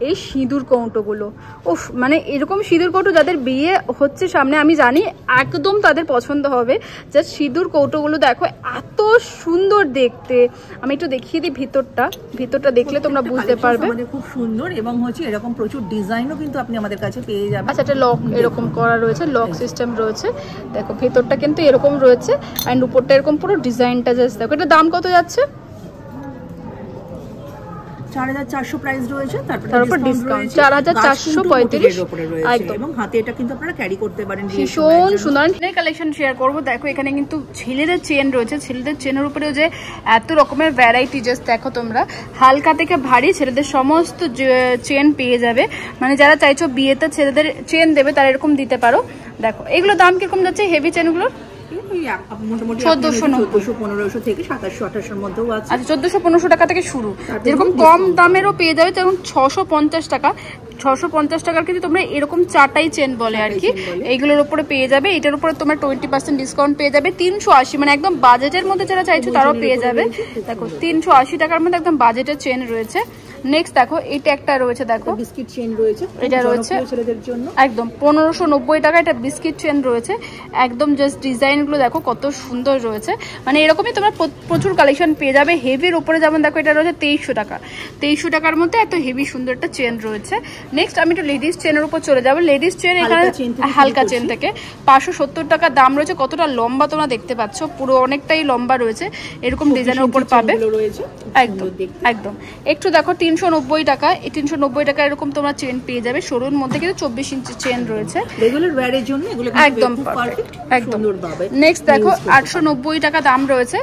Speaker 1: এই সিঁদুর কৌটোগুলো। উফ, মানে এরকম সিঁদুর কৌটো যাদের বিয়ে হচ্ছে সামনে, আমি জানি একদম তাদের পছন্দ হবে। জাস্ট সিঁদুর কৌটোগুলো দেখো এত সুন্দর দেখতে। আমি একটু দেখিয়ে দিই ভিতরটা, ভিতরটা দেখলে তোমরা বুঝতে পারবে।
Speaker 2: খুব সুন্দর এবং হচ্ছে এরকম প্রচুর ডিজাইনও কিন্তু আপনি আমাদের কাছে পেয়ে যাবেন।
Speaker 1: আচ্ছা, এটা লক এরকম করা রয়েছে, লক সিস্টেম রয়েছে। দেখো ভেতরটা কিন্তু এরকম রয়েছে অ্যান্ড উপরটা এরকম পুরো ডিজাইনটা জাস্ট দেখো। এটা দাম কত যাচ্ছে?
Speaker 2: 4400 প্রাইস রয়েছে,
Speaker 1: তারপর ডিসকাউন্ট 4435
Speaker 2: এবং হাতে এটা কিন্তু আপনারা ক্যারি করতে পারেন।
Speaker 1: ভীষণ সুন্দর কালেকশন শেয়ার করব। দেখো এখানে কিন্তু ছেলেদের চেন রয়েছে, ছেলেদের চেনের উপরেও যে এত রকমের ভ্যারাইটি জাস্ট দেখো তোমরা। হালকা থেকে ভারী ছেলেদের সমস্ত চেন পেয়ে যাবে। মানে যারা চাইছো বিয়েতে ছেলেদের চেন দেবে তারা এরকম দিতে পারো। দেখো এগুলো দাম কিরকম যাচ্ছে হেভি চেনগুলোর?
Speaker 2: 1400-1500 থেকে 2700-2800 মধ্যেও আছে।
Speaker 1: আচ্ছা, 1400-1500 টাকা থেকে শুরু। যেরকম কম দামেরও পেয়ে যাবে, যেমন 650 টাকা। 650 টাকার কিন্তু তোমরা এরকম চাটাই চেন বলে আর কি, এইগুলোর উপরে পেয়ে যাবে। এটার উপরে তোমরা 20% ডিসকাউন্ট পেয়ে যাবে। 380, মানে একদম বাজেটের মধ্যে যারা চাইছো তারাও পেয়ে যাবে। দেখো 380 টাকার মধ্যে একদম বাজেটের চেন রয়েছে। নেক্সট দেখো এটা একটা রয়েছে, দেখো
Speaker 2: বিস্কিট চেন রয়েছে,
Speaker 1: এটা রয়েছে
Speaker 2: ছেলেদের জন্য
Speaker 1: একদম 1590 টাকা। এটা বিস্কিট চেন রয়েছে একদম। জাস্ট ডিজাইনগুলো দেখো কত সুন্দর রয়েছে। মানে এরকমই তোমরা প্রচুর কালেকশন পেয়ে যাবে। হেভির উপরে যেমন দেখো এটা রয়েছে 2300 টাকা। 2300 টাকার মধ্যে এত হেভি সুন্দর একটা চেন রয়েছে। নেক্সট আমি একটু লেডিস চেনের উপর চলে যাবো। লেডিস চেন এখানে হালকা চেন থেকে 570 টাকা দাম রয়েছে। কতটা লম্বা তোমরা দেখতে পাচ্ছ, পুরো অনেকটাই লম্বা রয়েছে। এরকম ডিজাইনের উপর পাবে একদম একদম। একটু দেখো 390 টাকা, 390 টাকা এরকম তোমরা চেন পেয়ে যাবে। সরুর মধ্যে কিন্তু 24 ইঞ্চি চেন রয়েছে
Speaker 2: রেগুলার ওয়্যারের জন্য, এগুলো
Speaker 1: একদম পারফেক্ট একদম। নেক্সট দেখো 890 টাকা দাম রয়েছে।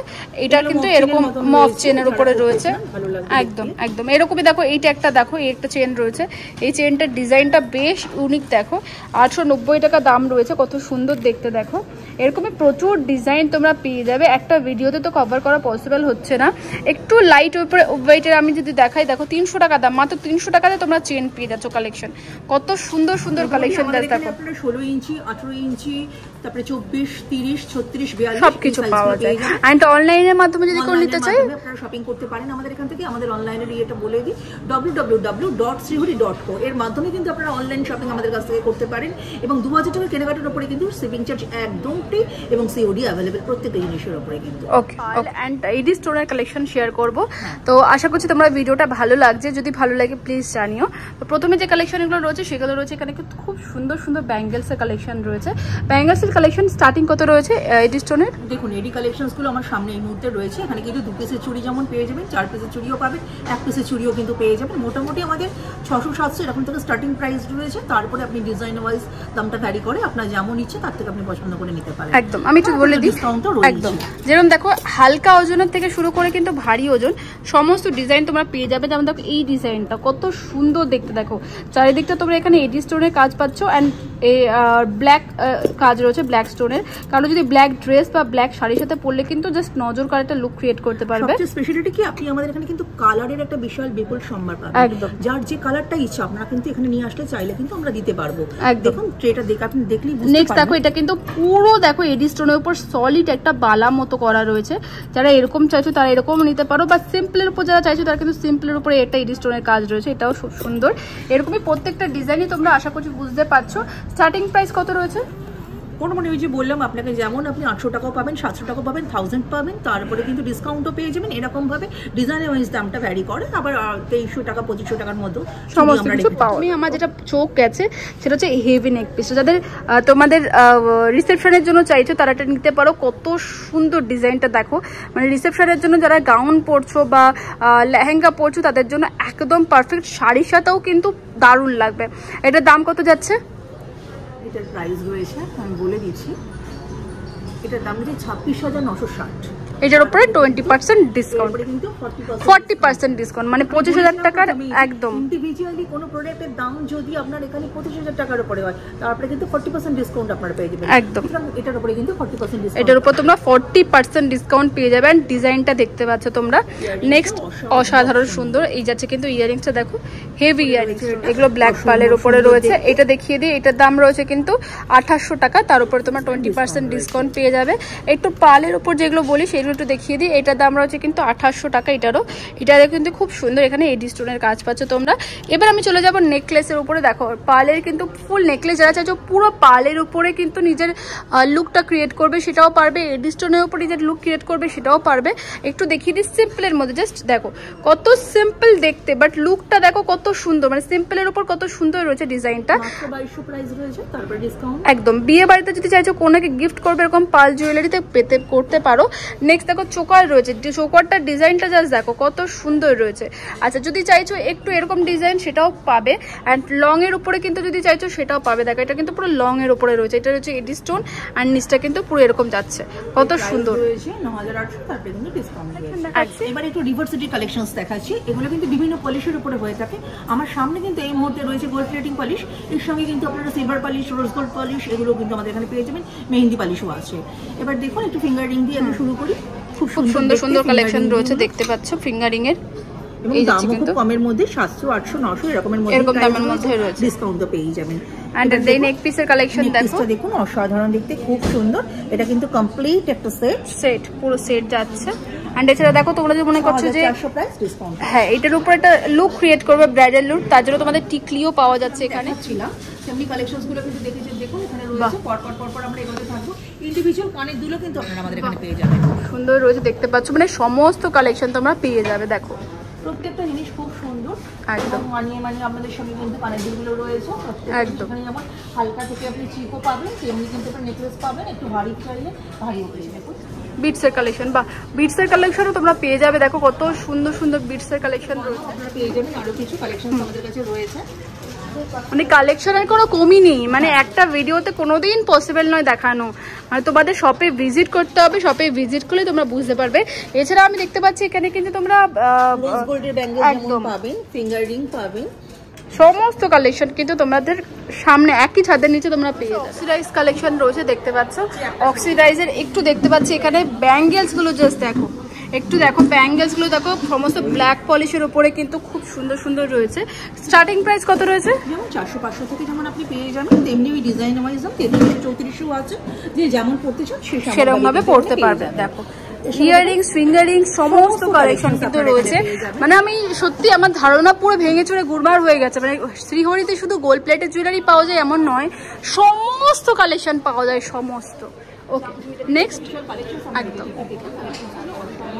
Speaker 1: এটা কিন্তু এরকম মফ চেনের উপরে রয়েছে একদম একদম। এরকমই দেখো এইটা একটা, দেখো এই একটা চেন রয়েছে। এই চেনটার ডিজাইনটা বেশ ইউনিক। দেখো 890 টাকা দাম রয়েছে, কত সুন্দর দেখতে। দেখো এরকমই প্রচুর ডিজাইন তোমরা পেয়ে যাবে। একটা ভিডিওতে তো কভার করা পসিবল হচ্ছে না। একটু লাইট ওয়েটের আমি যদি দেখাই, দেখো 300 টাকা দাম, মাত্র 300 টাকাতে তোমরা চেন পেয়ে যাচ্ছ। কালেকশন কত সুন্দর সুন্দর কালেকশন দেখো।
Speaker 2: 16 ইঞ্চি, 18 ইঞ্চি, তারপরে 24, 30, 36, 42
Speaker 1: সবকিছু পাওয়া যায়। এন্ড অনলাইনের মাধ্যমে যদি কেউ নিতে চায়
Speaker 2: আপনারা শপিং করতে পারেন আমাদের এখান থেকে। আমাদের অনলাইনের ইয়েটা বলে দিই, www.srihori.co। এর মাধ্যমে কিন্তু আপনারা অনলাইন শপিং আমাদের কাছ থেকে করতে পারেন এবং 2000 টাকা কেনাকাটার উপরে কিন্তু শিপিং চার্জ একদম ফ্রি এবং সিওডি अवेलेबल প্রত্যেকটা জিনিসের উপরে কিন্তু।
Speaker 1: ওকে এন্ড এইডি স্টোনের কালেকশন শেয়ার করব। তো আশা করছি তোমরা ভিডিওটা ভালো লাগছে। যদি ভালো লাগে প্লিজ জানিও। তো প্রথমে যে কালেকশনগুলো রয়েছে সেগুলো রয়েছে এখানে খুব সুন্দর সুন্দর ব্যাঙ্গেলসের কালেকশন রয়েছে। ব্যাঙ্গেলসের কালেকশন স্টার্টিং কত রয়েছে এইডি স্টোনের?
Speaker 2: দেখুন এডি কালেকশনসগুলো আমার সামনে এই মুহূর্তে রয়েছে। এখানে কিন্তু 2 পিসের চুড়ি যেমন পেয়ে যাবেন, 4 পিসের চুড়িও পাবেন, 1 পিসের চুড়িও কিন্তু পেয়ে যাবেন। মোটামুটি আমাদের 600-700 এরকম থেকে স্টার্টিং প্রাইস রয়েছে। তারপরে আপনি ডিজাইন ওয়াইজ দামটা ভ্যারি করে, আপনার যেমন ইচ্ছে তার থেকে আপনি পছন্দ করে নিতে পারেন
Speaker 1: একদম। আমি একটু বলে দিই একদম। যেরকম দেখো হালকা ওজনের থেকে শুরু করে কিন্তু ভারী ওজন সমস্ত ডিজাইন তোমরা পেয়ে যাবে। যেমন দেখো এই ডিজাইনটা কত সুন্দর দেখতে। দেখো চারিদিকটা তোমরা এখানে এডি স্টোনের কাজ পাচ্ছ অ্যান্ড ব্ল্যাক কাজ রয়েছে ব্ল্যাক স্টোনের। কারণ যদি ব্ল্যাক ড্রেস বা ব্ল্যাক শাড়ির সাথে পরলে কিন্তু জাস্ট নজর কাড়া একটা লুক ক্রিয়েট করতে পারবে।
Speaker 2: সবচেয়ে স্পেশালিটি কি, আপনি আমাদের এখানে কিন্তু কালারের একটা বিশাল বিপুল সম্ভার পাবেন।
Speaker 1: একদম,
Speaker 2: যার যে কালারটা ইচ্ছা আপনারা কিন্তু এখানে নিয়ে আসলে চাইলে কিন্তু আমরা দিতে পারবো। দেখুন ট্রেটা আপনি দেখলেই বুঝতে পারবেন।
Speaker 1: নেক্সট দেখো এটা কিন্তু পুরো দেখো এডি স্টোনের উপর সলিড একটা বালা মতো করা রয়েছে। যারা এরকম চাইছো তারা এরকম নিতে পারো, বা সিম্পলের উপর যারা চাইছো তারা কিন্তু সিম্পলের উপরে এটা এডি স্টোনের কাজ রয়েছে। এটাও খুব সুন্দর। এরকমই প্রত্যেকটা ডিজাইনই তোমরা আশা করছি বুঝতে পারছো। স্টার্টিং প্রাইস কত রয়েছে?
Speaker 2: মোটামুটি ওই যে বললাম আপনাকে, যেমন আপনি 800 টাকাও পাবেন, 700 টাকাও পাবেন, 1000 পাবেন, তারপরে কিন্তু ডিসকাউন্টও পেয়ে যাবেন। এরকম ভাবে ডিজাইন ওয়াইজ দামটা ভ্যারি করে। আবার 2300 টাকা 2500 টাকার মধ্যে
Speaker 1: সমস্ত কিছু পাওয়া। আমি আমার যেটা চোখ গেছে সেটা হচ্ছে হেভি নেক পিস। যাদের তোমাদের রিসেপশনের জন্য চাইছো তারা এটা নিতে পারো। কত সুন্দর ডিজাইনটা দেখো। মানে রিসেপশনের জন্য যারা গাউন পরছো বা লেহেঙ্গা পরছো তাদের জন্য একদম পারফেক্ট। শাড়ির সাথেও কিন্তু দারুণ লাগবে। এটার দাম কত যাচ্ছে?
Speaker 2: এটার প্রাইস রয়েছে আমি বলে দিচ্ছি, এটার দাম হচ্ছে 26,960।
Speaker 1: এটার উপরে 20% ডিসকাউন্ট, 40% ডিসকাউন্ট, মানে 25,000 টাকার একদম।
Speaker 2: ইন্ডিভিজুয়ালি কোনো প্রোডাক্টের দাম যদি আপনার এখানে 25,000 টাকার উপরে হয় তারপরে কিন্তু 40% ডিসকাউন্ট আপনারা পেয়ে যাবেন
Speaker 1: একদম।
Speaker 2: এটার উপরে কিন্তু 40% ডিসকাউন্ট,
Speaker 1: এটার উপর তোমরা 40% ডিসকাউন্ট পেয়ে যাবেন। ডিজাইনটা দেখতে পাচ্ছ তোমরা। নেক্সট অসাধারণ সুন্দর এই যাচ্ছে কিন্তু ইয়ারিংসটা দেখো, হেভি ইয়ারিংস। এগুলো ব্ল্যাক পালের উপরে রয়েছে। এটা দেখিয়ে দিই, এটার দাম রয়েছে কিন্তু 2800 টাকা। তার উপরে তোমরা 20% ডিসকাউন্ট পেয়ে যাবে। একটু পালের উপর যেগুলো বলি সেগুলো কালেকশন একটু দেখিয়ে দিই। এটার দাম রয়েছে কিন্তু 2800 টাকা। এটা কিন্তু খুব সুন্দর, এখানে এডি স্টোনের কাজ পাচ্ছ তোমরা। এবার আমি চলে যাবো নেকলেসের উপরে। দেখো পার্লের কিন্তু ফুল নেকলেস, যারা চাইছো পুরো পার্লের উপরে কিন্তু নিজের লুকটা ক্রিয়েট করবে সেটাও পারবে, এডি স্টোনের উপরে নিজের লুক ক্রিয়েট করবে সেটাও পারবে। একটু দেখিয়ে দিই সিম্পলের মধ্যে, জাস্ট দেখো কত সিম্পল দেখতে, বাট লুকটা দেখো কত সুন্দর, মানে সিম্পলের উপর কত সুন্দর রয়েছে ডিজাইনটা। একদম বিয়ে বাড়িতে যদি চাইছো কোনাকে গিফট করবে এরকম পার্ল জুয়েলারিতে পেতে করতে পারো। নেক্সট দেখো চোকার রয়েছে, চোকারটার ডিজাইনটা জাস্ট দেখো কত সুন্দর রয়েছে। আচ্ছা যদি চাইছো একটু এরকম ডিজাইন সেটাও পাবে, অ্যান্ড লং এর উপরে কিন্তু যদি চাইছো সেটাও পাবে। দেখো এটা কিন্তু পুরো লং এর উপরে রয়েছে, এটা রয়েছে এডি স্টোন আর নিচটা কিন্তু পুরো এরকম যাচ্ছে, কত সুন্দর রয়েছে।
Speaker 2: 9800 তারপরে কিন্তু ডিসকাউন্ট রয়েছে। এবার একটু রিভার্সিটি কালেকশনস দেখাচ্ছি। এগুলো কিন্তু বিভিন্ন পলিশের উপরে হয়ে থাকে। আমার সামনে কিন্তু এই মুহূর্তে রয়েছে গোল্ড প্লেটিং পলিশ, এর সঙ্গে কিন্তু আপনারা silver polish, rose gold polish এগুলো কিন্তু আমাদের এখানে পেয়ে যাবেন, মেহেন্দি পলিশও আছে। এবার দেখুন একটু ফিঙ্গার রিং দিয়ে আমি শুরু করি।
Speaker 1: খুব সুন্দর সুন্দর কালেকশন রয়েছে দেখতে পাচ্ছ ফিঙ্গারিং এর।
Speaker 2: এই দাম খুব কমের মধ্যে 700 800 900 এরকমের মধ্যে,
Speaker 1: এরকম দামের মধ্যে রয়েছে,
Speaker 2: ডিসকাউন্ট তো পেয়ে যাবেন।
Speaker 1: এন্ড দেন নেক পিসের কালেকশন
Speaker 2: দেখুন অসাধারণ দেখতে, খুব সুন্দর। এটা কিন্তু কমপ্লিট একটা সেট
Speaker 1: পুরো সেট যাচ্ছে। এন্ড এছাড়া দেখো তোমরা যে মনে করছো যে
Speaker 2: 400 প্রাইস ডিসকাউন্ট,
Speaker 1: হ্যাঁ এটার উপর একটা লুক ক্রিয়েট করবে ব্রাইডাল লুক, তার জন্য তোমাদের টিকলিও পাওয়া যাচ্ছে এখানে।
Speaker 2: সেমনি কালেকশনস গুলো কিন্তু দেখেছেন, দেখুন এখানে রয়েছে পর আমরা এগোতে থাকবো। ইন্ডিভিজুয়াল কানের দুলো কিন্তু আপনারা আমাদের এখানে পেয়ে যাবেন,
Speaker 1: সুন্দর রয়েছে দেখতে পাচ্ছ, মানে সমস্ত কালেকশন তোমরা পেয়ে যাবে। দেখো
Speaker 2: প্রত্যেকটা জিনিস খুব সুন্দর,
Speaker 1: একদম
Speaker 2: মানিয়ে আমাদের সঙ্গে কিন্তু কানের দুলগুলো রয়েছে।
Speaker 1: একদম
Speaker 2: যেমন হালকা থেকে আপনি চিপও পাবেন, তেমনি কিন্তু আপনি নেকলেস পাবেন, একটু ভারী চাইলে ভারীও পেয়ে যাবেন।
Speaker 1: বিটসের কালেকশন, বা বিটসের কালেকশনও তোমরা পেয়ে যাবে। দেখো কত সুন্দর সুন্দর বিটসের কালেকশন রয়েছে,
Speaker 2: আপনারা পেয়ে যাবেন। আরো কিছু কালেকশন আমাদের কাছে রয়েছে,
Speaker 1: মানে কালেকশনের কোনো কমই নেই, মানে একটা ভিডিওতে কোনোদিন পসিবল নয় দেখানো, মানে তোমাদের শপে ভিজিট করতে হবে, শপে ভিজিট করলে তোমরা বুঝতে পারবে। এছাড়া আমি দেখতে পাচ্ছি এখানে কিন্তু তোমরা
Speaker 2: একদম পাবেন, ফিঙ্গার রিং পাবেন,
Speaker 1: সমস্ত কালেকশন কিন্তু তোমাদের সামনে একই ছাদের নিচে তোমরা পেয়ে যাবে। অক্সিডাইজ কালেকশন রয়েছে দেখতে পাচ্ছ, অক্সিডাইজের একটু দেখতে পাচ্ছি এখানে ব্যাঙ্গেলস গুলো জাস্ট দেখো, একটু দেখো ব্যাঙ্গেলস গুলো দেখো, সমস্ত ব্ল্যাক পলিশের উপরে কিন্তু খুব সুন্দর সুন্দর রয়েছে। স্টার্টিং প্রাইস কত রয়েছে?
Speaker 2: যেমন 400-500 থেকে যেমন আপনি পেয়ে যাবেন, তেমনি ওই ডিজাইন ওয়াইজ 33-34 আছে, যে যেমন পড়তে চান
Speaker 1: সেরকম ভাবে পড়তে পারবে। দেখো ইয়াররিংস, ফিঙ্গারিং সমস্ত কালেকশন কিন্তু রয়েছে, মানে আমি সত্যি আমার ধারণা পুরো ভেঙে চুরে গুড়মার হয়ে গেছে। মানে শ্রীহরিতে শুধু গোল্ড প্লেটের জুয়েলারি পাওয়া যায় এমন নয়, সমস্ত কালেকশন পাওয়া যায়, সমস্ত। ওকে নেক্সট একদম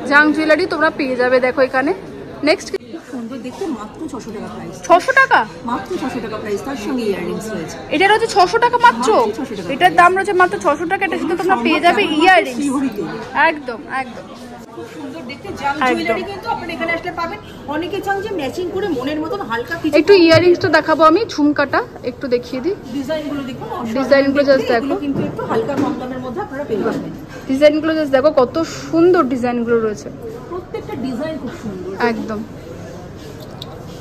Speaker 1: জাং জুয়েলারি তোমরা পেয়ে যাবে, দেখো এখানে নেক্সট
Speaker 2: সুন্দর দেখতে, মাত্র 600 টাকা প্রাইস।
Speaker 1: 600 টাকা
Speaker 2: মাত্র 600 টাকা প্রাইস, তার সঙ্গে ইয়াররিংস রয়েছে।
Speaker 1: এটা রয়েছে 600 টাকা মাত্র, এটার দাম রয়েছে মাত্র 600 টাকা। এটা কিন্তু তোমরা পেয়ে যাবে ইয়াররিংস, একদম একদম
Speaker 2: খুব সুন্দর দেখতে জাম জুয়েলারি কিন্তু আপনারা এখানে আসলে পাবেন। অনেকে চান যে ম্যাচিং করে মনের মতন হালকা কিছু।
Speaker 1: একটু ইয়াররিংসটা দেখাবো আমি, ঝুমকাটা একটু দেখিয়ে দিই।
Speaker 2: ডিজাইনগুলো দেখুন,
Speaker 1: ডিজাইনগুলো জাস্ট দেখো,
Speaker 2: কিন্তু একটু হালকা কম দামের মধ্যে আপনারা পেয়ে যাবেন।
Speaker 1: ডিজাইনগুলো জাস্ট দেখো কত সুন্দর ডিজাইনগুলো রয়েছে,
Speaker 2: প্রত্যেকটা ডিজাইন খুব সুন্দর,
Speaker 1: একদম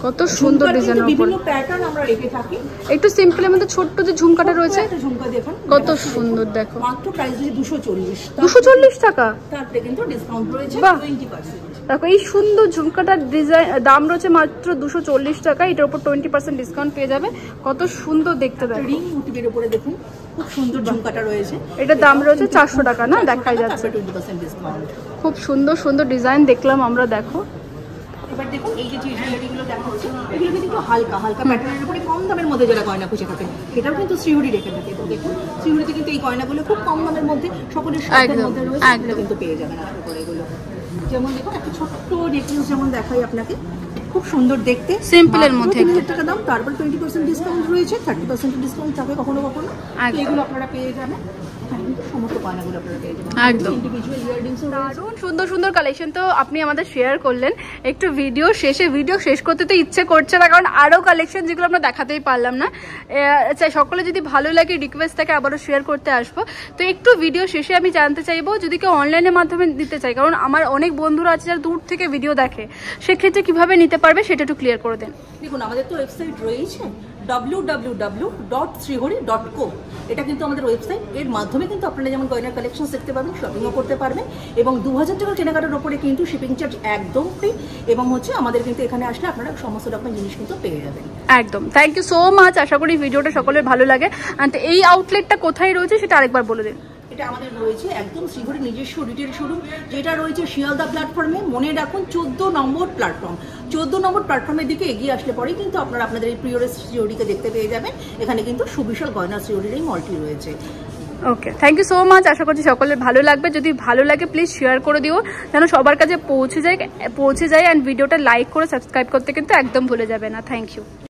Speaker 1: কত সুন্দর ডিজাইনের উপর
Speaker 2: বিভিন্ন প্যাটার্ন আমরা রেখে থাকি।
Speaker 1: একটু সিম্পলের মধ্যে ছোট্ট যে ঝুমকাটা রয়েছে,
Speaker 2: ঝুমকা দেখুন
Speaker 1: কত সুন্দর, দেখো
Speaker 2: মাত্র প্রাইস হচ্ছে
Speaker 1: 240 টাকা,
Speaker 2: তারপরে কিন্তু ডিসকাউন্ট রয়েছে 20%।
Speaker 1: দেখো এই সুন্দর ঝুমকাটার ডিজাইন দাম রয়েছে মাত্র 240 টাকা, এটার উপর 20% ডিসকাউন্ট পেয়ে যাবে। কত সুন্দর দেখতে, দেখো
Speaker 2: রিং মোটিভের উপরে দেখুন খুব সুন্দর ঝুমকাটা রয়েছে,
Speaker 1: এটার দাম রয়েছে 400 টাকা না, দেখাই যাচ্ছে
Speaker 2: 20% ডিসকাউন্ট।
Speaker 1: খুব সুন্দর সুন্দর ডিজাইন দেখলাম আমরা। দেখো
Speaker 2: এবার দেখুন এই যে জুয়েলারিগুলো দেখাচ্ছি, এগুলো কিন্তু হালকা হালকা প্যাটার্নের উপরে কম দামের মধ্যে যারা গয়না খুঁজে থাকেন, সেটাও কিন্তু শ্রীহরি রেখে থাকে। তো দেখুন শ্রীহরিতে কিন্তু এই গয়নাগুলো খুব কম দামের মধ্যে সকলের সাধ্যের মধ্যে রয়েছে, এগুলো কিন্তু পেয়ে যাবেন আপনারা করে। এগুলো যেমন দেখুন একটা ছোট্ট নেকলেস যেমন দেখাই আপনাকে, খুব সুন্দর দেখতে,
Speaker 1: সিম্পলের মধ্যে
Speaker 2: 3000 টাকা দাম, তারপর 20% ডিসকাউন্ট রয়েছে, 30% ডিসকাউন্ট থাকে কখনো কখনো, এগুলো আপনারা পেয়ে যাবেন।
Speaker 1: একদম দারুণ সুন্দর সুন্দর কালেকশন তো আপনি আমাদের শেয়ার করলেন। একটু ভিডিও শেষ করতে তো ইচ্ছে করছে না, কারণ আরও কালেকশন যেগুলো আমরা দেখাতেই পারলাম না। সকলে যদি ভালো লাগে রিকোয়েস্ট থাকে আবারও শেয়ার করতে আসবো। তো একটু ভিডিও শেষে আমি জানতে চাইবো, যদি কেউ অনলাইনের মাধ্যমে দিতে চাই, কারণ আমার অনেক বন্ধুরা আছে যারা দূর থেকে ভিডিও দেখে, সেক্ষেত্রে কিভাবে নিতে পারবে সেটা একটু ক্লিয়ার করে দেন।
Speaker 2: দেখুন আমাদের তো ওয়েবসাইট রয়েছে www.srihori.co, এটা কিন্তু আমাদের ওয়েবসাইট। এর মাধ্যমে কিন্তু আপনারা যেমন গয়নার কালেকশন দেখতে পাবেন, শপিংও করতে পারবেন, এবং 2000 টাকার কেনাকাটার উপরে কিন্তু শিপিং চার্জ একদম ফ্রি, এবং হচ্ছে আমাদের কিন্তু এখানে আসলে আপনারা সমস্ত রকমের জিনিস কিন্তু পেয়ে যাবেন।
Speaker 1: একদম থ্যাংক ইউ সো মাচ। আশা করি ভিডিওটা সকলের ভালো লাগে। এই আউটলেটটা কোথায় রয়েছে সেটা আরেকবার বলে দিন।
Speaker 2: এটা আমাদের রয়েছে একদম শ্রীহরির নিজস্ব রিটেল শোরুম, যেটা রয়েছে শিয়ালদা প্ল্যাটফর্মে। মনে রাখুন 14 নম্বর প্ল্যাটফর্ম। 14 নম্বর প্ল্যাটফর্মের দিকে এগিয়ে আসলে পরেই কিন্তু আপনারা আপনাদের এই প্রিয় শ্রীহরিকে দেখতে পেয়ে যাবেন। এখানে কিন্তু সুবিশাল গয়না শ্রীহরির এই মলটি রয়েছে।
Speaker 1: ওকে, থ্যাংক ইউ সো মাচ। আশা করছি সকলের ভালো লাগবে। যদি ভালো লাগে প্লিজ শেয়ার করে দিও, যেন সবার কাছে পৌঁছে যায় অ্যান্ড ভিডিওটা লাইক করে সাবস্ক্রাইব করতে কিন্তু একদম ভুলে যাবে না। Thank you.